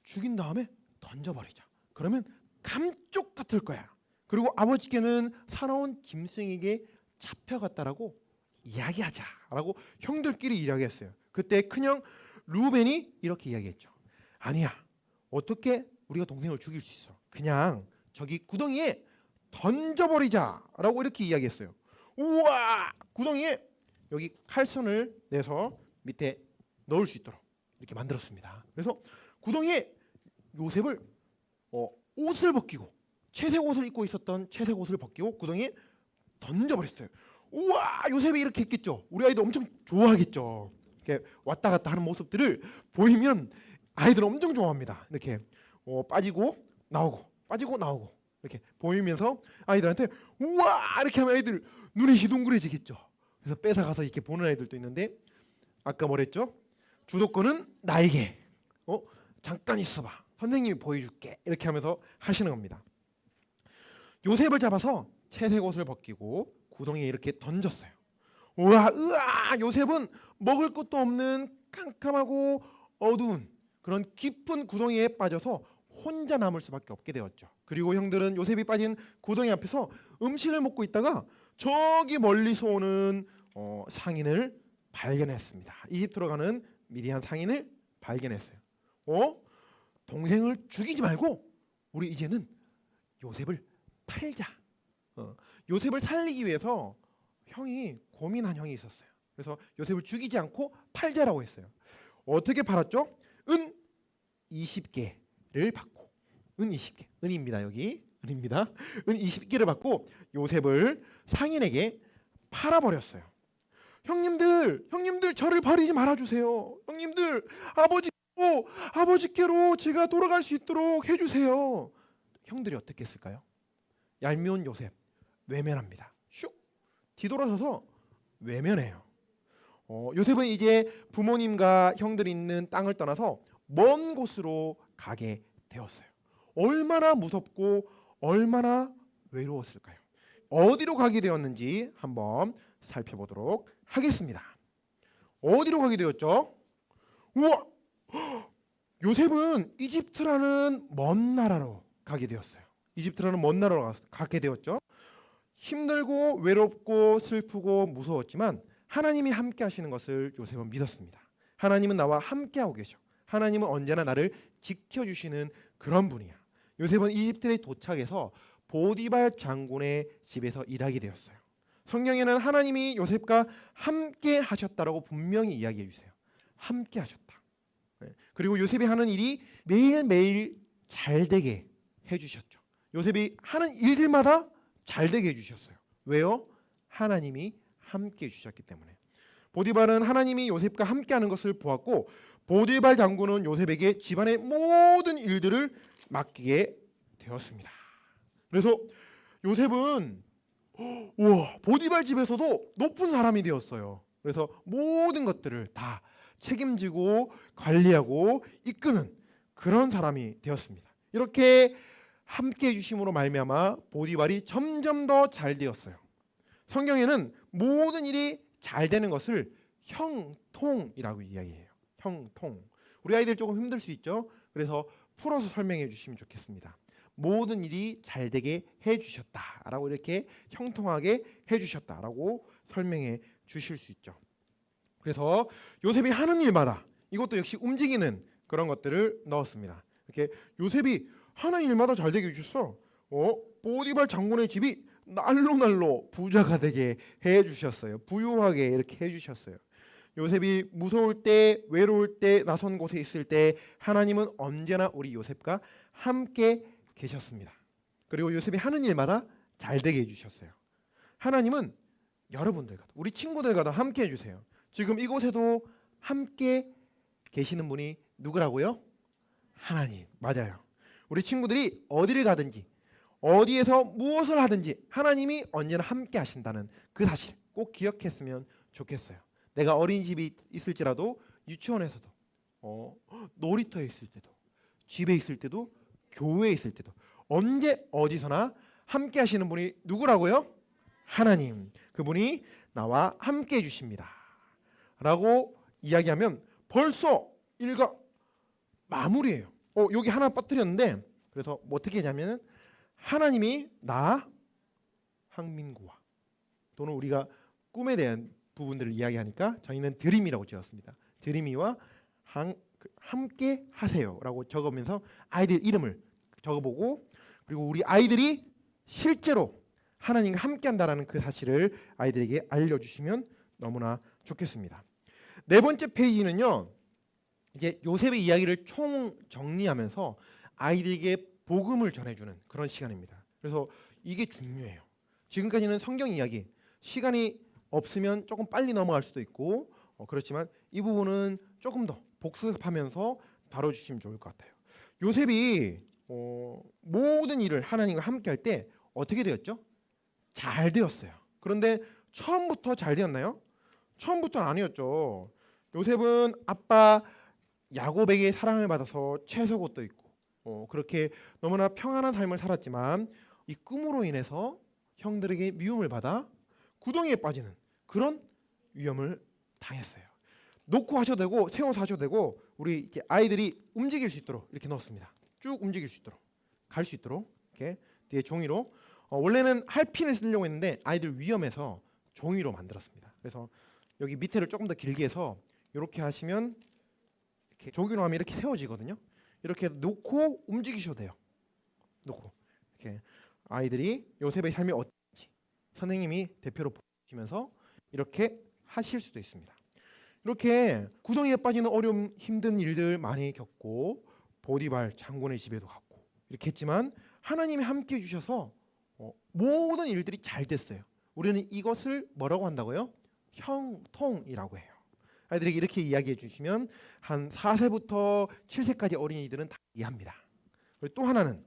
죽인 다음에 던져버리자. 그러면 감쪽 같을 거야. 그리고 아버지께는 사나운 짐승에게 잡혀갔다라고 이야기하자라고 형들끼리 이야기했어요. 그때 큰형 루벤이 이렇게 이야기했죠. 아니야. 어떻게 우리가 동생을 죽일 수 있어? 그냥 저기 구덩이에 던져버리자라고 이렇게 이야기했어요. 우와! 구덩이에 여기 칼선을 내서 밑에 넣을 수 있도록 이렇게 만들었습니다. 그래서 구덩이에 요셉을 옷을 벗기고 채색 옷을 입고 있었던 채색 옷을 벗기고 구덩이에 던져버렸어요. 우와! 요셉이 이렇게 했겠죠. 우리 아이들 엄청 좋아하겠죠. 이렇게 왔다 갔다 하는 모습들을 보이면 아이들은 엄청 좋아합니다. 이렇게 빠지고 나오고 빠지고 나오고 이렇게 보이면서 아이들한테 우와! 이렇게 하면 아이들 눈이 시둥그레지겠죠. 그래서 뺏어가서 이렇게 보는 아이들도 있는데 아까 뭐랬죠? 주도권은 나에게. 잠깐 있어봐. 선생님이 보여줄게. 이렇게 하면서 하시는 겁니다. 요셉을 잡아서 채색 옷을 벗기고 구덩이에 이렇게 던졌어요. 우와, 으아! 요셉은 먹을 것도 없는 캄캄하고 어두운 그런 깊은 구덩이에 빠져서 혼자 남을 수밖에 없게 되었죠. 그리고 형들은 요셉이 빠진 구덩이 앞에서 음식을 먹고 있다가 저기 멀리서 오는 상인을 발견했습니다. 이집트로 가는 미디안 상인을 발견했어요. 동생을 죽이지 말고 우리 이제는 요셉을 팔자. 요셉을 살리기 위해서 형이 고민한 형이 있었어요. 그래서 요셉을 죽이지 않고 팔자라고 했어요. 어떻게 팔았죠? 은 20개를 받고, 은 20개, 은입니다. 여기 은입니다. 은 20개를 받고 요셉을 상인에게 팔아버렸어요. 형님들 저를 버리지 말아주세요. 형님들 아버지께로 제가 돌아갈 수 있도록 해주세요. 형들이 어떻게 했을까요? 얄미운 요셉 외면합니다. 슉 뒤돌아서서 외면해요. 요셉은 이제 부모님과 형들이 있는 땅을 떠나서 먼 곳으로 가게 되었어요. 얼마나 무섭고 얼마나 외로웠을까요? 어디로 가게 되었는지 한번 살펴보도록 하겠습니다. 어디로 가게 되었죠? 우와! 요셉은 이집트라는 먼 나라로 가게 되었어요. 이집트라는 먼 나라로 가게 되었죠. 힘들고 외롭고 슬프고 무서웠지만 하나님이 함께 하시는 것을 요셉은 믿었습니다. 하나님은 나와 함께 하고 계셔. 하나님은 언제나 나를 지켜주시는 그런 분이야. 요셉은 이집트에 도착해서 보디발 장군의 집에서 일하게 되었어요. 성경에는 하나님이 요셉과 함께 하셨다라고 분명히 이야기해 주세요. 함께 하셨다. 그리고 요셉이 하는 일이 매일매일 잘 되게 해주셨죠. 요셉이 하는 일들마다 잘 되게 해주셨어요. 왜요? 하나님이 함께 해주셨기 때문에. 보디발은 하나님이 요셉과 함께하는 것을 보았고 보디발 장군은 요셉에게 집안의 모든 일들을 맡기게 되었습니다. 그래서 요셉은 보디발 집에서도 높은 사람이 되었어요. 그래서 모든 것들을 다 책임지고 관리하고 이끄는 그런 사람이 되었습니다. 이렇게 함께 해주심으로 말미암아 보디발이 점점 더 잘 되었어요. 성경에는 모든 일이 잘 되는 것을 형통이라고 이야기해요. 형통. 우리 아이들 조금 힘들 수 있죠. 그래서 풀어서 설명해 주시면 좋겠습니다. 모든 일이 잘 되게 해주셨다라고 이렇게 형통하게 해주셨다라고 설명해 주실 수 있죠. 그래서 요셉이 하는 일마다 이것도 역시 움직이는 그런 것들을 넣었습니다. 이렇게 요셉이 하는 일마다 잘 되게 해주셨어. 보디발 장군의 집이 날로 부자가 되게 해주셨어요. 부유하게 이렇게 해주셨어요. 요셉이 무서울 때, 외로울 때, 낯선 곳에 있을 때 하나님은 언제나 우리 요셉과 함께 계셨습니다. 그리고 요셉이 하는 일마다 잘 되게 해주셨어요. 하나님은 여러분들과 우리 친구들과도 함께 해주세요. 지금 이곳에도 함께 계시는 분이 누구라고요? 하나님. 맞아요. 우리 친구들이 어디를 가든지 어디에서 무엇을 하든지 하나님이 언제나 함께 하신다는 그 사실 꼭 기억했으면 좋겠어요. 내가 어린이집이 있을지라도 유치원에서도 놀이터에 있을 때도 집에 있을 때도 교회에 있을 때도 언제 어디서나 함께 하시는 분이 누구라고요? 하나님. 그분이 나와 함께 해주십니다 라고 이야기하면 벌써 일가 마무리예요. 여기 하나 빠뜨렸는데 그래서 뭐 어떻게 하냐면 하나님이 나 황민구와 또는 우리가 꿈에 대한 부분들을 이야기하니까 저희는 드림이라고 지었습니다. 드림이와 함께 하세요라고 적으면서 아이들 이름을 적어보고 그리고 우리 아이들이 실제로 하나님과 함께한다라는 그 사실을 아이들에게 알려주시면 너무나 좋겠습니다. 네 번째 페이지는요. 이제 요셉의 이야기를 총 정리하면서 아이들에게 복음을 전해주는 그런 시간입니다. 그래서 이게 중요해요. 지금까지는 성경 이야기 시간이 없으면 조금 빨리 넘어갈 수도 있고 그렇지만 이 부분은 조금 더 복습하면서 다뤄주시면 좋을 것 같아요. 요셉이 모든 일을 하나님과 함께 할 때 어떻게 되었죠? 잘 되었어요. 그런데 처음부터 잘 되었나요? 처음부터는 아니었죠. 요셉은 아빠 야곱에게 사랑을 받아서 채석옷도 입고 그렇게 너무나 평안한 삶을 살았지만 이 꿈으로 인해서 형들에게 미움을 받아 구덩이에 빠지는 그런 위험을 당했어요. 놓고 하셔도 되고 세워서 하셔도 되고 우리 이렇게 아이들이 움직일 수 있도록 이렇게 넣었습니다. 쭉 움직일 수 있도록 갈 수 있도록 이렇게 뒤에 종이로 원래는 할핀을 쓰려고 했는데 아이들 위험해서 종이로 만들었습니다. 그래서 여기 밑에를 조금 더 길게 해서 이렇게 하시면 이렇게 종이로 하면 이렇게 세워지거든요. 이렇게 놓고 움직이셔도 돼요. 놓고 이렇게 아이들이 요셉의 삶이 어떤지 선생님이 대표로 보시면서 이렇게 하실 수도 있습니다. 이렇게 구덩이에 빠지는 어려움 힘든 일들 많이 겪고 보디발 장군의 집에도 갔고 이렇게 했지만 하나님이 함께 해주셔서 모든 일들이 잘 됐어요. 우리는 이것을 뭐라고 한다고요? 형통이라고 해요. 아이들에게 이렇게 이야기해 주시면 한 4세부터 7세까지 어린이들은 다 이해합니다. 그리고 또 하나는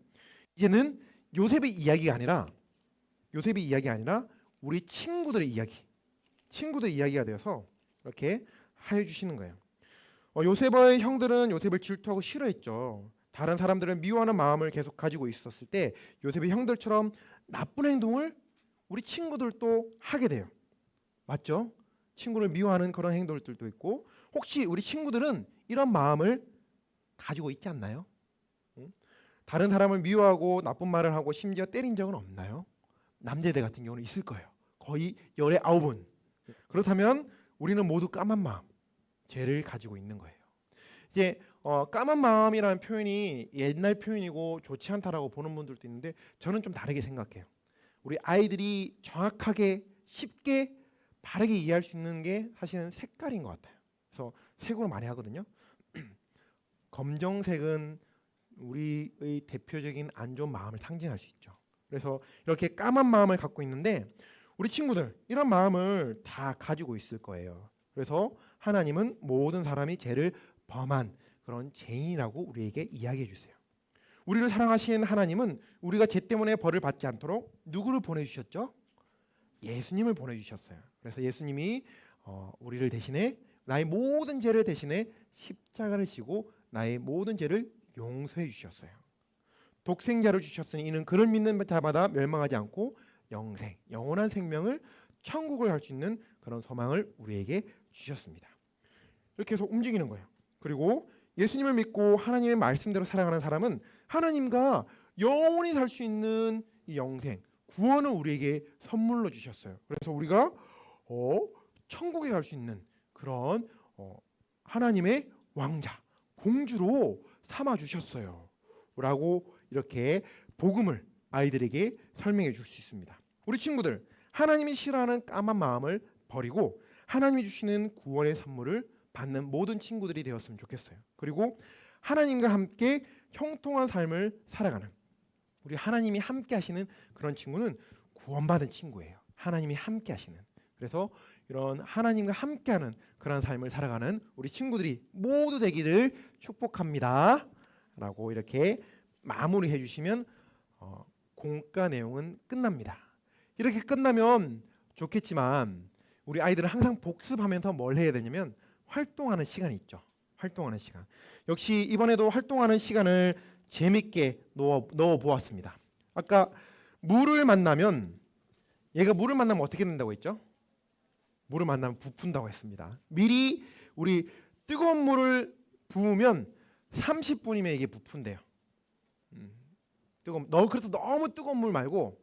이제는 요셉의 이야기가 아니라 우리 친구들의 이야기가 되어서 이렇게 하여 주시는 거예요. 요셉의 형들은 요셉을 질투하고 싫어했죠. 다른 사람들은 미워하는 마음을 계속 가지고 있었을 때 요셉의 형들처럼 나쁜 행동을 우리 친구들도 하게 돼요. 맞죠? 친구를 미워하는 그런 행동들도 있고 혹시 우리 친구들은 이런 마음을 가지고 있지 않나요? 다른 사람을 미워하고 나쁜 말을 하고 심지어 때린 적은 없나요? 남자애들 같은 경우는 있을 거예요. 거의 열의 9은. 그렇다면 우리는 모두 까만 마음, 죄를 가지고 있는 거예요. 이제 까만 마음이라는 표현이 옛날 표현이고 좋지 않다라고 보는 분들도 있는데 저는 좀 다르게 생각해요. 우리 아이들이 정확하게 쉽게 바르게 이해할 수 있는 게 사실은 색깔인 것 같아요. 그래서 색으로 많이 하거든요. 검정색은 우리의 대표적인 안 좋은 마음을 상징할 수 있죠. 그래서 이렇게 까만 마음을 갖고 있는데 우리 친구들 이런 마음을 다 가지고 있을 거예요. 그래서 하나님은 모든 사람이 죄를 범한 그런 죄인이라고 우리에게 이야기해 주세요. 우리를 사랑하신 하나님은 우리가 죄 때문에 벌을 받지 않도록 누구를 보내주셨죠? 예수님을 보내주셨어요. 그래서 예수님이 우리를 대신해 나의 모든 죄를 대신해 십자가를 지고 나의 모든 죄를 용서해 주셨어요. 독생자를 주셨으니 이는 그를 믿는 자마다 멸망하지 않고 영원한 생명을 천국을 할 수 있는 그런 소망을 우리에게 주셨습니다. 이렇게 해서 움직이는 거예요. 그리고 예수님을 믿고 하나님의 말씀대로 살아가는 사람은 하나님과 영원히 살 수 있는 이 영생, 구원을 우리에게 선물로 주셨어요. 그래서 우리가 천국에 갈 수 있는 그런 하나님의 왕자, 공주로 삼아 주셨어요. 라고 이렇게 복음을 아이들에게 설명해 줄 수 있습니다. 우리 친구들, 하나님이 싫어하는 까만 마음을 버리고 하나님이 주시는 구원의 선물을 받는 모든 친구들이 되었으면 좋겠어요. 그리고 하나님과 함께 형통한 삶을 살아가는 우리 하나님이 함께 하시는 그런 친구는 구원받은 친구예요. 하나님이 함께 하시는. 그래서 이런 하나님과 함께하는 그런 삶을 살아가는 우리 친구들이 모두 되기를 축복합니다. 라고 이렇게 마무리해 주시면 공과 내용은 끝납니다. 이렇게 끝나면 좋겠지만 우리 아이들은 항상 복습하면서 뭘 해야 되냐면 활동하는 시간이 있죠. 활동하는 시간. 역시 이번에도 활동하는 시간을 재밌게 넣어 보았습니다. 아까 물을 만나면 얘가 물을 만나면 어떻게 된다고 했죠? 물을 만나면 부푼다고 했습니다. 미리 우리 뜨거운 물을 부으면 30분이면 이게 부푼대요. 그래도 너무 뜨거운 물 말고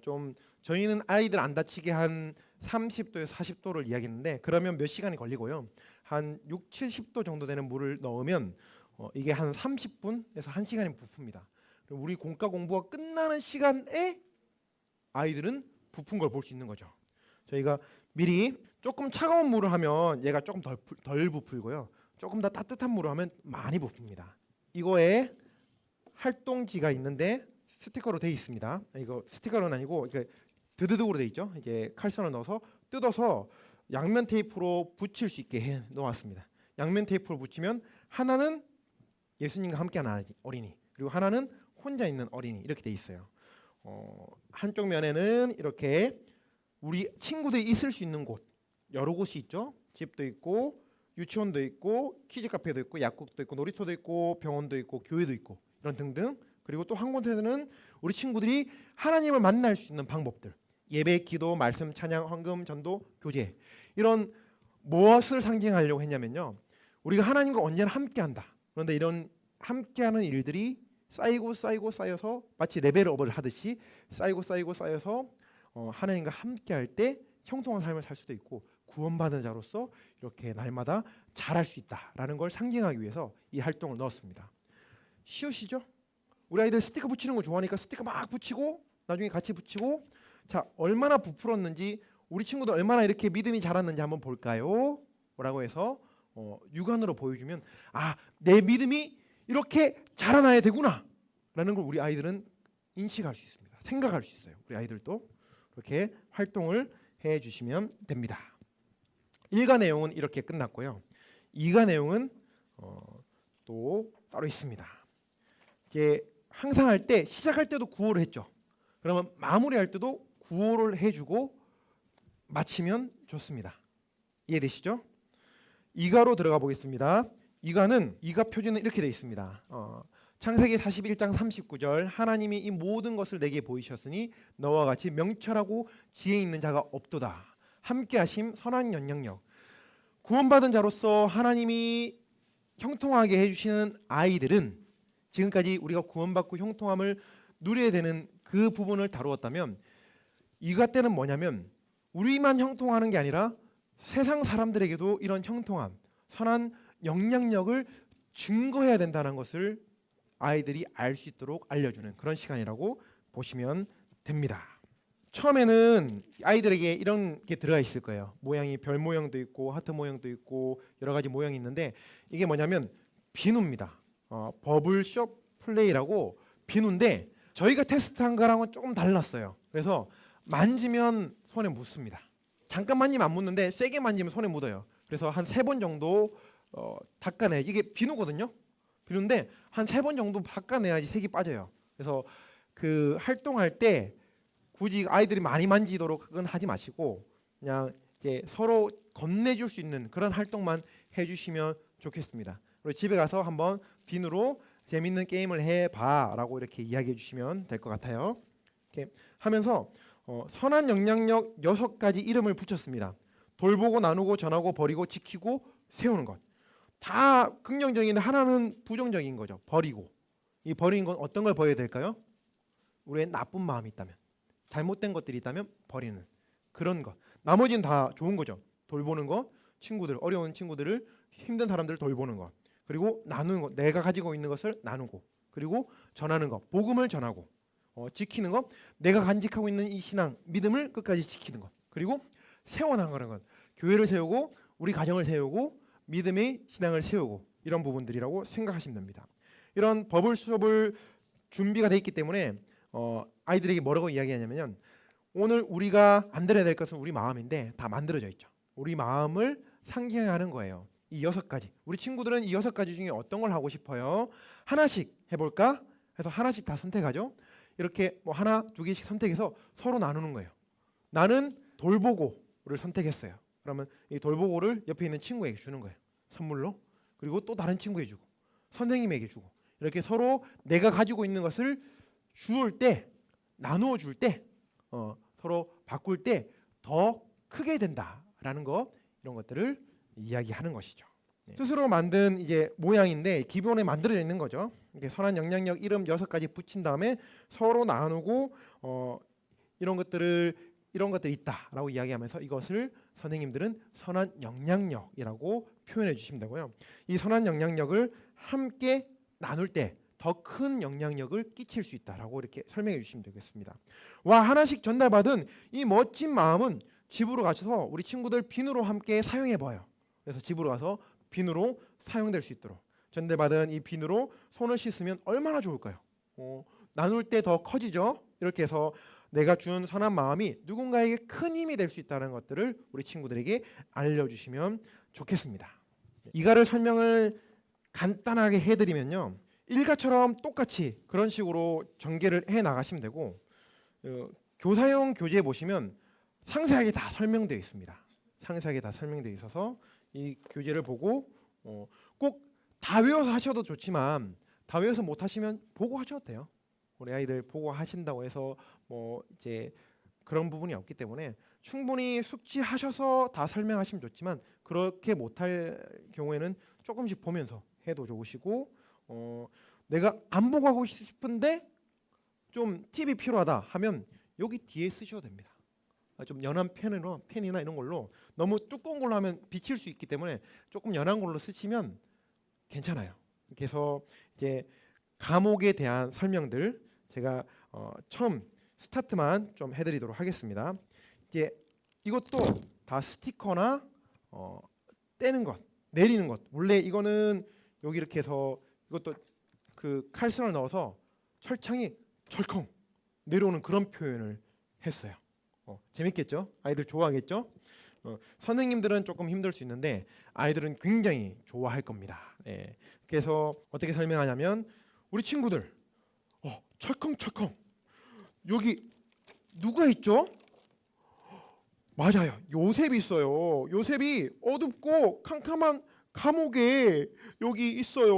좀 저희는 아이들 안 다치게 한 30도에서 40도를 이야기했는데 그러면 몇 시간이 걸리고요. 한 6, 70도 정도 되는 물을 넣으면 이게 한 30분에서 1시간이 부풉니다. 우리 공과 공부가 끝나는 시간에 아이들은 부푼 걸 볼 수 있는 거죠. 저희가 미리 조금 차가운 물을 하면 얘가 조금 덜 부풀고요. 조금 더 따뜻한 물을 하면 많이 부풉니다. 이거에 활동지가 있는데 스티커로 되어 있습니다. 이거 스티커는 아니고 이게 드드득으로 되어 있죠. 이제 칼선을 넣어서 뜯어서 양면 테이프로 붙일 수 있게 해 놓았습니다. 양면 테이프로 붙이면 하나는 예수님과 함께하는 어린이, 그리고 하나는 혼자 있는 어린이 이렇게 되어 있어요. 한쪽 면에는 이렇게 우리 친구들이 있을 수 있는 곳 여러 곳이 있죠. 집도 있고 유치원도 있고 키즈 카페도 있고 약국도 있고 놀이터도 있고 병원도 있고 교회도 있고 이런 등등. 그리고 또 한 곳에는 우리 친구들이 하나님을 만날 수 있는 방법들, 예배, 기도, 말씀, 찬양, 헌금, 전도, 교제, 이런 무엇을 상징하려고 했냐면요, 우리가 하나님과 언제나 함께한다. 그런데 이런 함께하는 일들이 쌓여서 마치 레벨업을 하듯이 쌓여서 하나님과 함께할 때 형통한 삶을 살 수도 있고 구원받은 자로서 이렇게 날마다 자랄 수 있다라는 걸 상징하기 위해서 이 활동을 넣었습니다. 쉬우시죠? 우리 아이들 스티커 붙이는 거 좋아하니까 스티커 막 붙이고 나중에 같이 붙이고, 자, 얼마나 부풀었는지, 우리 친구들 얼마나 이렇게 믿음이 자랐는지 한번 볼까요? 라고 해서 육안으로 보여주면 내 믿음이 이렇게 자라나야 되구나 라는 걸 우리 아이들은 인식할 수 있습니다. 생각할 수 있어요. 우리 아이들도 그렇게 활동을 해주시면 됩니다. 1가 내용은 이렇게 끝났고요. 2가 내용은 또 따로 있습니다. 이게 항상 할 때 시작할 때도 구호를 했죠. 그러면 마무리할 때도 구호를 해주고 마치면 좋습니다. 이해되시죠? 2가로 들어가 보겠습니다. 2가 표지는 이렇게 되어 있습니다. 창세기 41장 39절, 하나님이 이 모든 것을 내게 보이셨으니 너와 같이 명철하고 지혜 있는 자가 없도다. 함께하심 선한 영향력. 구원받은 자로서 하나님이 형통하게 해주시는 아이들은, 지금까지 우리가 구원받고 형통함을 누려야 되는 그 부분을 다루었다면, 2가 때는 뭐냐면 우리만 형통하는 게 아니라 세상 사람들에게도 이런 형통함, 선한 영향력을 증거해야 된다는 것을 아이들이 알 수 있도록 알려주는 그런 시간이라고 보시면 됩니다. 처음에는 아이들에게 이런 게 들어가 있을 거예요. 모양이 별 모양도 있고 하트 모양도 있고 여러 가지 모양이 있는데, 이게 뭐냐면 비누입니다. 버블숍 플레이라고 비누인데 저희가 테스트한 거랑은 조금 달랐어요. 그래서 만지면 손에 묻습니다. 잠깐 만지면 안 묻는데 세게 만지면 손에 묻어요. 그래서 한 3번 정도 닦아내야지. 이게 비누거든요. 비누인데 한 3번 정도 닦아내야지 색이 빠져요. 그래서 그 활동할 때 굳이 아이들이 많이 만지도록 그건 하지 마시고 그냥 이제 서로 건네줄 수 있는 그런 활동만 해주시면 좋겠습니다. 그리고 집에 가서 한번 비누로 재밌는 게임을 해봐라고 이렇게 이야기해 주시면 될 것 같아요. 이렇게 하면서 선한 영향력 6가지 이름을 붙였습니다. 돌보고 나누고 전하고 버리고 지키고 세우는 것. 다 긍정적인데 하나는 부정적인 거죠. 버리고. 이 버리는 건 어떤 걸 버려야 될까요? 우리의 나쁜 마음이 있다면, 잘못된 것들이 있다면 버리는 그런 것. 나머지는 다 좋은 거죠. 돌보는 거, 친구들, 어려운 친구들을, 힘든 사람들을 돌보는 것. 그리고 나누는 것, 내가 가지고 있는 것을 나누고, 그리고 전하는 것, 복음을 전하고, 지키는 것, 내가 간직하고 있는 이 신앙, 믿음을 끝까지 지키는 것, 그리고 세워나가는 것, 교회를 세우고 우리 가정을 세우고 믿음의 신앙을 세우고, 이런 부분들이라고 생각하시면 됩니다. 이런 버블 수업을 준비가 돼 있기 때문에 아이들에게 뭐라고 이야기하냐면, 오늘 우리가 만들어야 될 것은 우리 마음인데 다 만들어져 있죠. 우리 마음을 상징하는 거예요. 이 6가지. 우리 친구들은 이 6가지 중에 어떤 걸 하고 싶어요? 하나씩 해볼까? 해서 하나씩 다 선택하죠. 이렇게 뭐 하나, 두 개씩 선택해서 서로 나누는 거예요. 나는 돌보고를 선택했어요. 그러면 이 돌보고를 옆에 있는 친구에게 주는 거예요. 선물로. 그리고 또 다른 친구에게 주고 선생님에게 주고 이렇게 서로 내가 가지고 있는 것을 주울 때 나누어 줄 때 서로 바꿀 때 더 크게 된다라는 것 이런 것들을 이야기하는 것이죠. 스스로 만든 이제 모양인데 기본에 만들어져 있는 거죠. 이렇게 선한 영향력 이름 6가지 붙인 다음에 서로 나누고 이런 것들이 있다라고 이야기하면서 이것을 선생님들은 선한 영향력이라고 표현해 주시면 되고요. 이 선한 영향력을 함께 나눌 때 더 큰 영향력을 끼칠 수 있다라고 이렇게 설명해 주시면 되겠습니다. 와, 하나씩 전달받은 이 멋진 마음은 집으로 가셔서 우리 친구들 비누로 함께 사용해 봐요. 그래서 집으로 가서 비누로 사용될 수 있도록 전달받은 이 비누로 손을 씻으면 얼마나 좋을까요? 나눌 때 더 커지죠. 이렇게 해서 내가 준 선한 마음이 누군가에게 큰 힘이 될 수 있다는 것들을 우리 친구들에게 알려주시면 좋겠습니다. 이가를 설명을 간단하게 해드리면요, 일가처럼 똑같이 그런 식으로 전개를 해 나가시면 되고, 교사용 교재 보시면 상세하게 다 설명되어 있습니다. 상세하게 다 설명되어 있어서 이 교재를 보고 꼭 다 외워서 하셔도 좋지만 다 외워서 못 하시면 보고 하셔도 돼요. 우리 아이들 보고 하신다고 해서 뭐 이제 그런 부분이 없기 때문에 충분히 숙지하셔서 다 설명하시면 좋지만 그렇게 못할 경우에는 조금씩 보면서 해도 좋으시고, 내가 안 보고 하고 싶은데 좀 팁이 필요하다 하면 여기 뒤에 쓰셔도 됩니다. 좀 연한 펜이나 이런 걸로, 너무 두꺼운 걸로 하면 비칠 수 있기 때문에 조금 연한 걸로 쓰시면 괜찮아요. 그래서 이제 과목에 대한 설명들 제가 처음 스타트만 좀 해드리도록 하겠습니다. 이제 이것도 다 스티커나 떼는 것, 내리는 것. 원래 이거는 여기 이렇게 해서 이것도 그 칼선을 넣어서 철창이 철컹 내려오는 그런 표현을 했어요. 재밌겠죠? 아이들 좋아하겠죠? 선생님들은 조금 힘들 수 있는데 아이들은 굉장히 좋아할 겁니다. 그래서 어떻게 설명하냐면, 우리 친구들 철컹철컹 여기 누가 있죠? 맞아요, 요셉이 있어요. 요셉이 어둡고 캄캄한 감옥에 여기 있어요.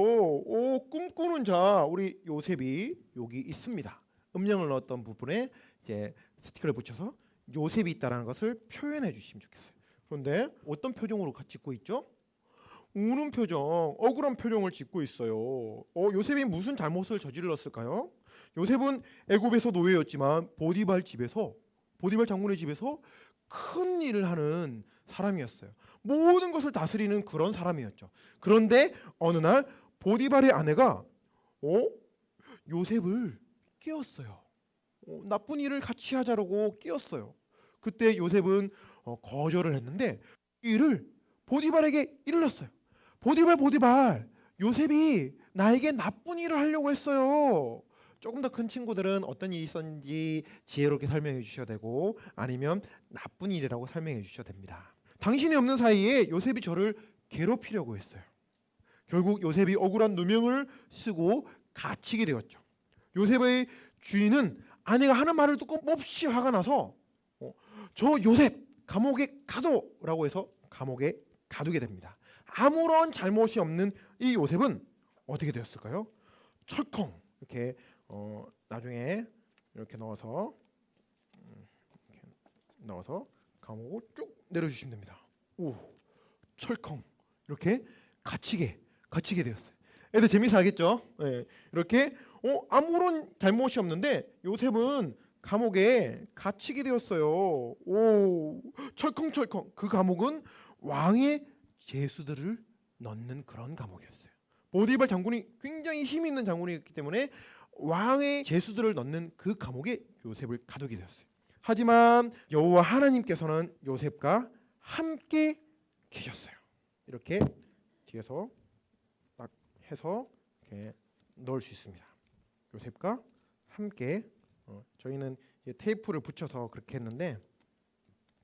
꿈꾸는 자, 우리 요셉이 여기 있습니다. 음영을 넣었던 부분에 이제 스티커를 붙여서 요셉이 있다는 것을 표현해 주시면 좋겠어요. 그런데 어떤 표정으로 짓고 있죠? 우는 표정, 억울한 표정을 짓고 있어요. 요셉이 무슨 잘못을 저질렀을까요? 요셉은 애굽에서 노예였지만 보디발 장군의 집에서 큰 일을 하는 사람이었어요. 모든 것을 다스리는 그런 사람이었죠. 그런데 어느 날 보디발의 아내가 요셉을 깨웠어요. 나쁜 일을 같이 하자고 깨웠어요. 그때 요셉은 거절을 했는데 이를 보디발에게 일렀어요. 보디발, 요셉이 나에게 나쁜 일을 하려고 했어요. 조금 더 큰 친구들은 어떤 일이 있었는지 지혜롭게 설명해 주셔야 되고, 아니면 나쁜 일이라고 설명해 주셔야 됩니다. 당신이 없는 사이에 요셉이 저를 괴롭히려고 했어요. 결국 요셉이 억울한 누명을 쓰고 갇히게 되었죠. 요셉의 주인은 아내가 하는 말을 듣고 몹시 화가 나서 저 요셉 감옥에 가둬라고 해서 감옥에 가두게 됩니다. 아무런 잘못이 없는 이 요셉은 어떻게 되었을까요? 철컹 이렇게 나중에 이렇게 넣어서 감옥으로 쭉 내려주시면 됩니다. 철컹 이렇게 갇히게 되었어요. 애들 재미있어 하겠죠? 이렇게 아무런 잘못이 없는데 요셉은 감옥에 갇히게 되었어요. 철컹철컹. 그 감옥은 왕의 죄수들을 넣는 그런 감옥이었어요. 보디발 장군이 굉장히 힘 있는 장군이었기 때문에 왕의 죄수들을 넣는 그 감옥에 요셉을 가두게 되었어요. 하지만 여호와 하나님께서는 요셉과 함께 계셨어요. 이렇게 뒤에서 딱 해서 이렇게 넣을 수 있습니다. 요셉과 함께. 저희는 테이프를 붙여서 그렇게 했는데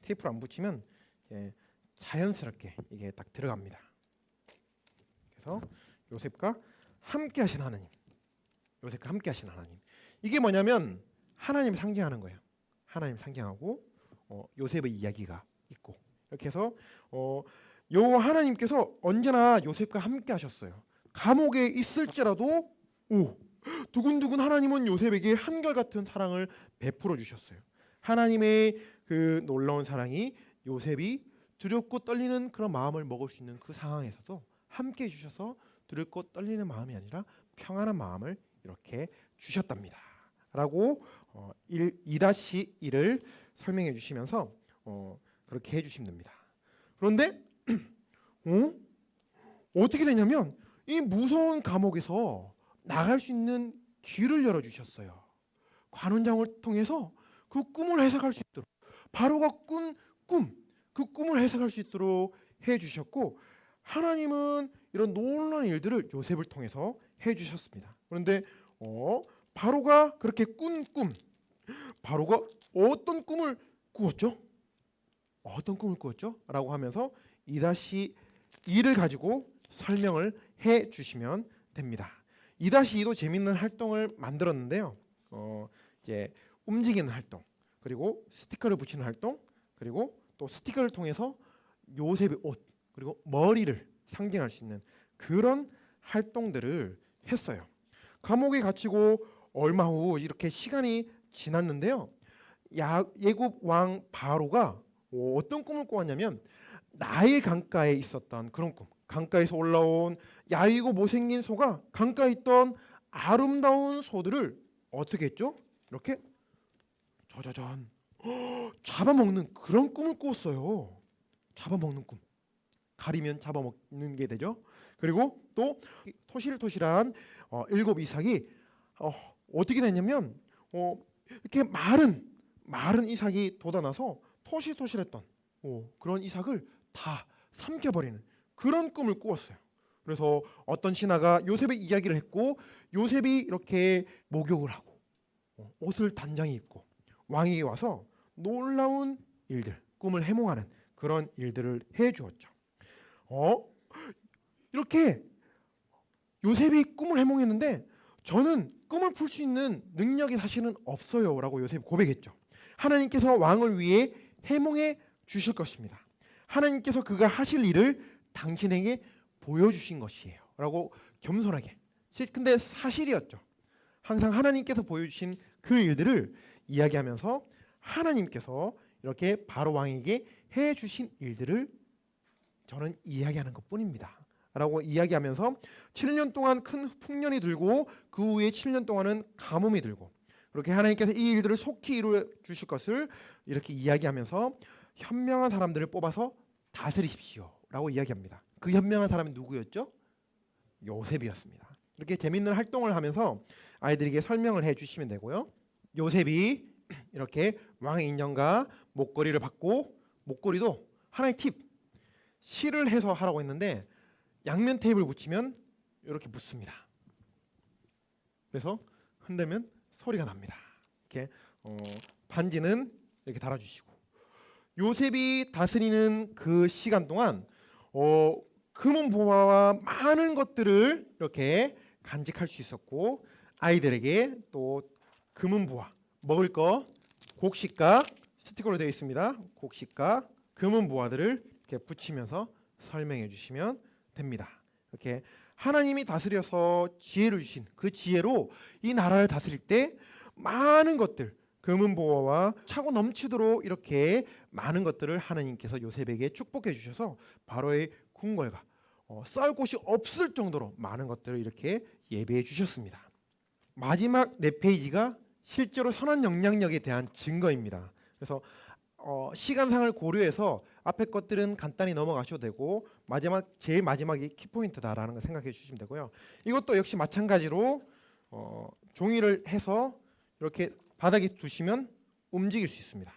테이프를 안 붙이면 자연스럽게 이게 딱 들어갑니다. 그래서 요셉과 함께 하신 하나님, 이게 뭐냐면 하나님 상징하는 거예요. 하나님 상징하고 요셉의 이야기가 있고 이렇게 해서 요 하나님께서 언제나 요셉과 함께 하셨어요. 감옥에 있을지라도 두근두근 하나님은 요셉에게 한결같은 사랑을 베풀어 주셨어요. 하나님의 그 놀라운 사랑이 요셉이 두렵고 떨리는 그런 마음을 먹을 수 있는 그 상황에서도 함께 해주셔서 두렵고 떨리는 마음이 아니라 평안한 마음을 이렇게 주셨답니다. 라고 2-1을 설명해 주시면서 그렇게 해주시면 됩니다. 그런데 어떻게 되냐면 이 무서운 감옥에서 나갈 수 있는 길을 열어주셨어요. 관원장을 통해서 그 꿈을 해석할 수 있도록 바로가 꾼 꿈, 그 꿈을 해석할 수 있도록 해주셨고 하나님은 이런 놀라운 일들을 요셉을 통해서 해주셨습니다. 그런데 바로가 그렇게 꾼 꿈, 바로가 어떤 꿈을 꾸었죠? 어떤 꿈을 꾸었죠? 라고 하면서 2-2를 가지고 설명을 해 주시면 됩니다. 2-2도 재밌는 활동을 만들었는데요. 이제 움직이는 활동, 그리고 스티커를 붙이는 활동, 그리고 또 스티커를 통해서 요셉의 옷, 그리고 머리를 상징할 수 있는 그런 활동들을 했어요. 감옥에 갇히고 얼마 후 이렇게 시간이 지났는데요. 예굽 왕 바로가 어떤 꿈을 꾸었냐면 나일 강가에 있었던 그런 꿈, 강가에서 올라온 야이고 못생긴 소가 강가에 있던 아름다운 소들을 어떻게 했죠? 이렇게 저저전 잡아먹는 그런 꿈을 꾸었어요. 잡아먹는 꿈. 가리면 잡아먹는 게 되죠. 그리고 또 토실토실한 7 이삭이 어떻게 됐냐면 이렇게 마른 이삭이 돋아나서 토실토실했던 그런 이삭을 다 삼켜버리는 그런 꿈을 꾸었어요. 그래서 어떤 신하가 요셉의 이야기를 했고 요셉이 이렇게 목욕을 하고 옷을 단장히 입고 왕이 와서 놀라운 일들, 꿈을 해몽하는 그런 일들을 해주었죠. 이렇게 요셉이 꿈을 해몽했는데 저는 꿈을 풀 수 있는 능력이 사실은 없어요 라고 요셉이 고백했죠. 하나님께서 왕을 위해 해몽해 주실 것입니다. 하나님께서 그가 하실 일을 당신에게 보여주신 것이에요 라고 겸손하게. 근데 사실이었죠. 항상 하나님께서 보여주신 그 일들을 이야기하면서 하나님께서 이렇게 바로 왕에게 해주신 일들을 저는 이야기하는 것뿐입니다 라고 이야기하면서 7년 동안 큰 풍년이 들고 그 후에 7년 동안은 가뭄이 들고 그렇게 하나님께서 이 일들을 속히 이루어 주실 것을 이렇게 이야기하면서 현명한 사람들을 뽑아서 다스리십시오 라고 이야기합니다. 그 현명한 사람이 누구였죠? 요셉이었습니다. 이렇게 재밌는 활동을 하면서 아이들에게 설명을 해주시면 되고요. 요셉이 이렇게 왕의 인형과 목걸이를 받고 목걸이도 하나의 팁, 실을 해서 하라고 했는데 양면 테이프를 붙이면 이렇게 붙습니다. 그래서 흔들면 소리가 납니다. 이렇게 반지는 이렇게 달아주시고 요셉이 다스리는 그 시간 동안 금은 보화와 많은 것들을 이렇게 간직할 수 있었고 아이들에게 또 금은 보화 먹을 거 곡식과 스티커로 되어 있습니다. 곡식과 금은 보화들을 이렇게 붙이면서 설명해 주시면 됩니다. 이렇게 하나님이 다스려서 지혜를 주신 그 지혜로 이 나라를 다스릴 때 많은 것들 금은 보화와 차고 넘치도록 이렇게 많은 것들을 하나님께서 요셉에게 축복해 주셔서 바로의 궁궐과 쌓을 곳이 없을 정도로 많은 것들을 이렇게 예배해 주셨습니다. 마지막 4페이지가 실제로 선한 영향력에 대한 증거입니다. 그래서 시간상을 고려해서 앞에 것들은 간단히 넘어가셔도 되고 제일 마지막이 키포인트다라는 걸 생각해 주시면 되고요. 이것도 역시 마찬가지로 종이를 해서 이렇게 바닥에 두시면 움직일 수 있습니다.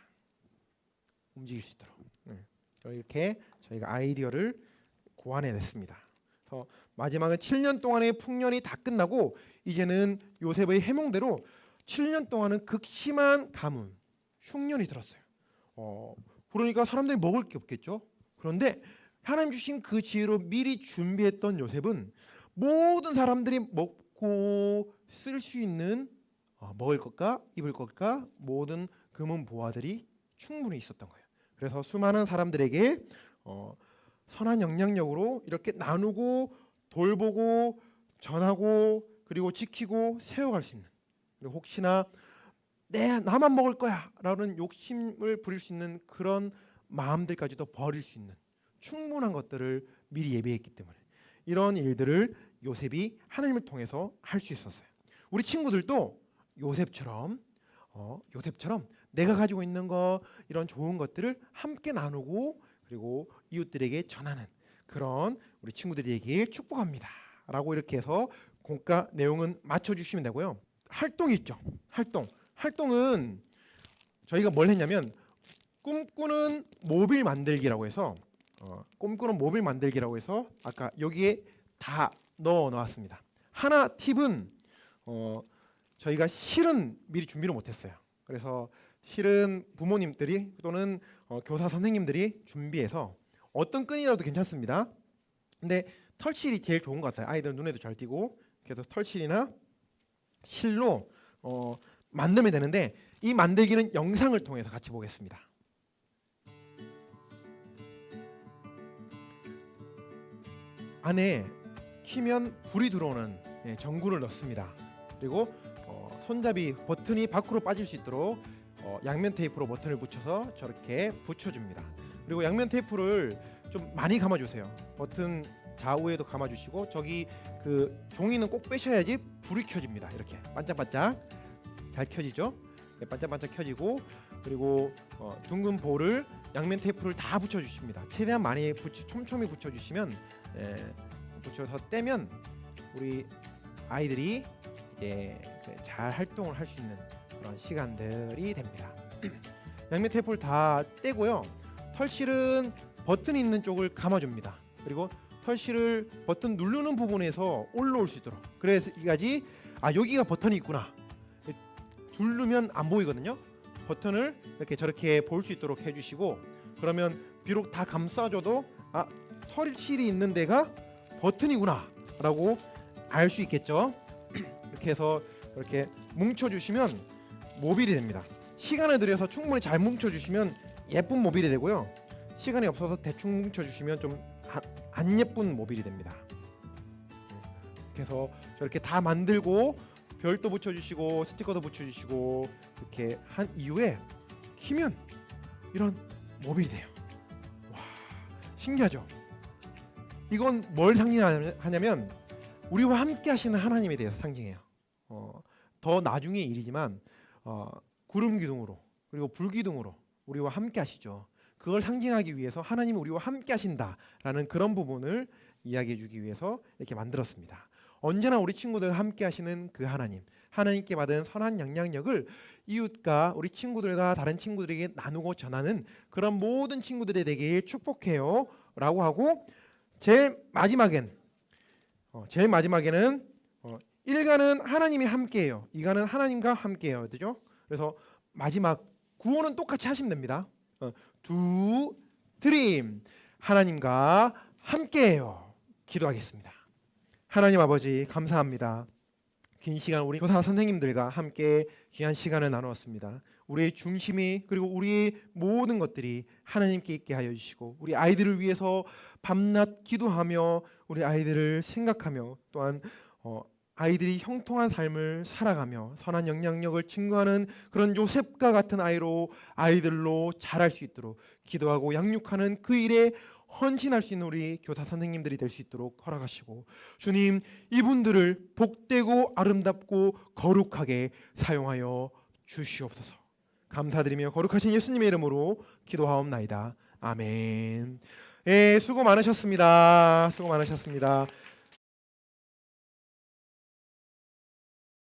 움직일 수 있도록 이렇게 저희가 아이디어를 고안해냈습니다. 그래서 마지막은 7년 동안의 풍년이 다 끝나고 이제는 요셉의 해몽대로 7년 동안은 극심한 가뭄, 흉년이 들었어요. 그러니까 사람들이 먹을 게 없겠죠. 그런데 하나님 주신 그 지혜로 미리 준비했던 요셉은 모든 사람들이 먹고 쓸 수 있는 먹을 것과 입을 것과 모든 금은 보화들이 충분히 있었던 거예요. 그래서 수많은 사람들에게 선한 영향력으로 이렇게 나누고 돌보고 전하고 그리고 지키고 세워갈 수 있는, 그리고 혹시나 나만 먹을 거야 라는 욕심을 부릴 수 있는 그런 마음들까지도 버릴 수 있는 충분한 것들을 미리 예비했기 때문에 이런 일들을 요셉이 하나님을 통해서 할 수 있었어요. 우리 친구들도 요셉처럼 내가 가지고 있는 거, 이런 좋은 것들을 함께 나누고 그리고 이웃들에게 전하는 그런 우리 친구들이 되길 축복합니다 라고 이렇게 해서 공과 내용은 맞춰주시면 되고요. 활동이 있죠. 활동은 저희가 뭘 했냐면 꿈꾸는 모빌 만들기라고 해서 아까 여기에 다 넣어 놓았습니다. 하나 팁은 저희가 실은 미리 준비를 못했어요. 그래서 실은 부모님들이 또는 교사 선생님들이 준비해서 어떤 끈이라도 괜찮습니다. 근데 털실이 제일 좋은 것 같아요. 아이들 눈에도 잘 띄고. 그래서 털실이나 실로 만들면 되는데 이 만들기는 영상을 통해서 같이 보겠습니다. 안에 키면 불이 들어오는 전구를 넣습니다. 그리고 손잡이 버튼이 밖으로 빠질 수 있도록 양면 테이프로 버튼을 붙여서 저렇게 붙여줍니다. 그리고 양면 테이프를 좀 많이 감아주세요. 버튼 좌우에도 감아주시고 저기 그 종이는 꼭 빼셔야지 불이 켜집니다. 이렇게 반짝반짝 잘 켜지죠? 네, 반짝반짝 켜지고 그리고 둥근 볼을 양면 테이프를 다 붙여주십니다. 최대한 많이 촘촘히 붙여주시면 붙여서 떼면 우리 아이들이 이제 잘 활동을 할 수 있는 그런 시간들이 됩니다. 양면 테이프를 다 떼고요. 털실은 버튼이 있는 쪽을 감아줍니다. 그리고 털실을 버튼 누르는 부분에서 올라올 수 있도록. 그래야지 여기가 버튼이 있구나. 누르면 안 보이거든요. 버튼을 이렇게 저렇게 볼 수 있도록 해주시고 그러면 비록 다 감싸줘도 털실이 있는 데가 버튼이구나 라고 알 수 있겠죠. 이렇게 해서 이렇게 뭉쳐주시면 모빌이 됩니다. 시간을 들여서 충분히 잘 뭉쳐주시면 예쁜 모빌이 되고요. 시간이 없어서 대충 뭉쳐주시면 좀 안 예쁜 모빌이 됩니다. 그래서 저렇게 다 만들고 별도 붙여주시고 스티커도 붙여주시고 이렇게 한 이후에 키면 이런 모빌이 돼요. 와, 신기하죠? 이건 뭘 상징하냐면 우리와 함께 하시는 하나님에 대해서 상징해요. 더 나중의 일이지만 구름 기둥으로 그리고 불 기둥으로 우리와 함께 하시죠. 그걸 상징하기 위해서 하나님이 우리와 함께 하신다라는 그런 부분을 이야기해 주기 위해서 이렇게 만들었습니다. 언제나 우리 친구들과 함께 하시는 그 하나님께 받은 선한 영향력을 이웃과 우리 친구들과 다른 친구들에게 나누고 전하는 그런 모든 친구들에 대해 축복해요 라고 하고 제일 마지막에는 일가는 하나님이 함께해요. 이가는 하나님과 함께해요. 그죠? 그래서 마지막 구호는 똑같이 하시면 됩니다. 두 드림 하나님과 함께해요. 기도하겠습니다. 하나님 아버지 감사합니다. 긴 시간 우리 교사 선생님들과 함께 귀한 시간을 나누었습니다. 우리의 중심이 그리고 우리의 모든 것들이 하나님께 있게 하여 주시고 우리 아이들을 위해서 밤낮 기도하며 우리 아이들을 생각하며 또한 아이들이 형통한 삶을 살아가며 선한 영향력을 증거하는 그런 요셉과 같은 아이들로 자랄 수 있도록 기도하고 양육하는 그 일에 헌신할 수 있는 우리 교사 선생님들이 될 수 있도록 허락하시고 주님 이분들을 복되고 아름답고 거룩하게 사용하여 주시옵소서. 감사드리며 거룩하신 예수님의 이름으로 기도하옵나이다. 아멘. 수고 많으셨습니다.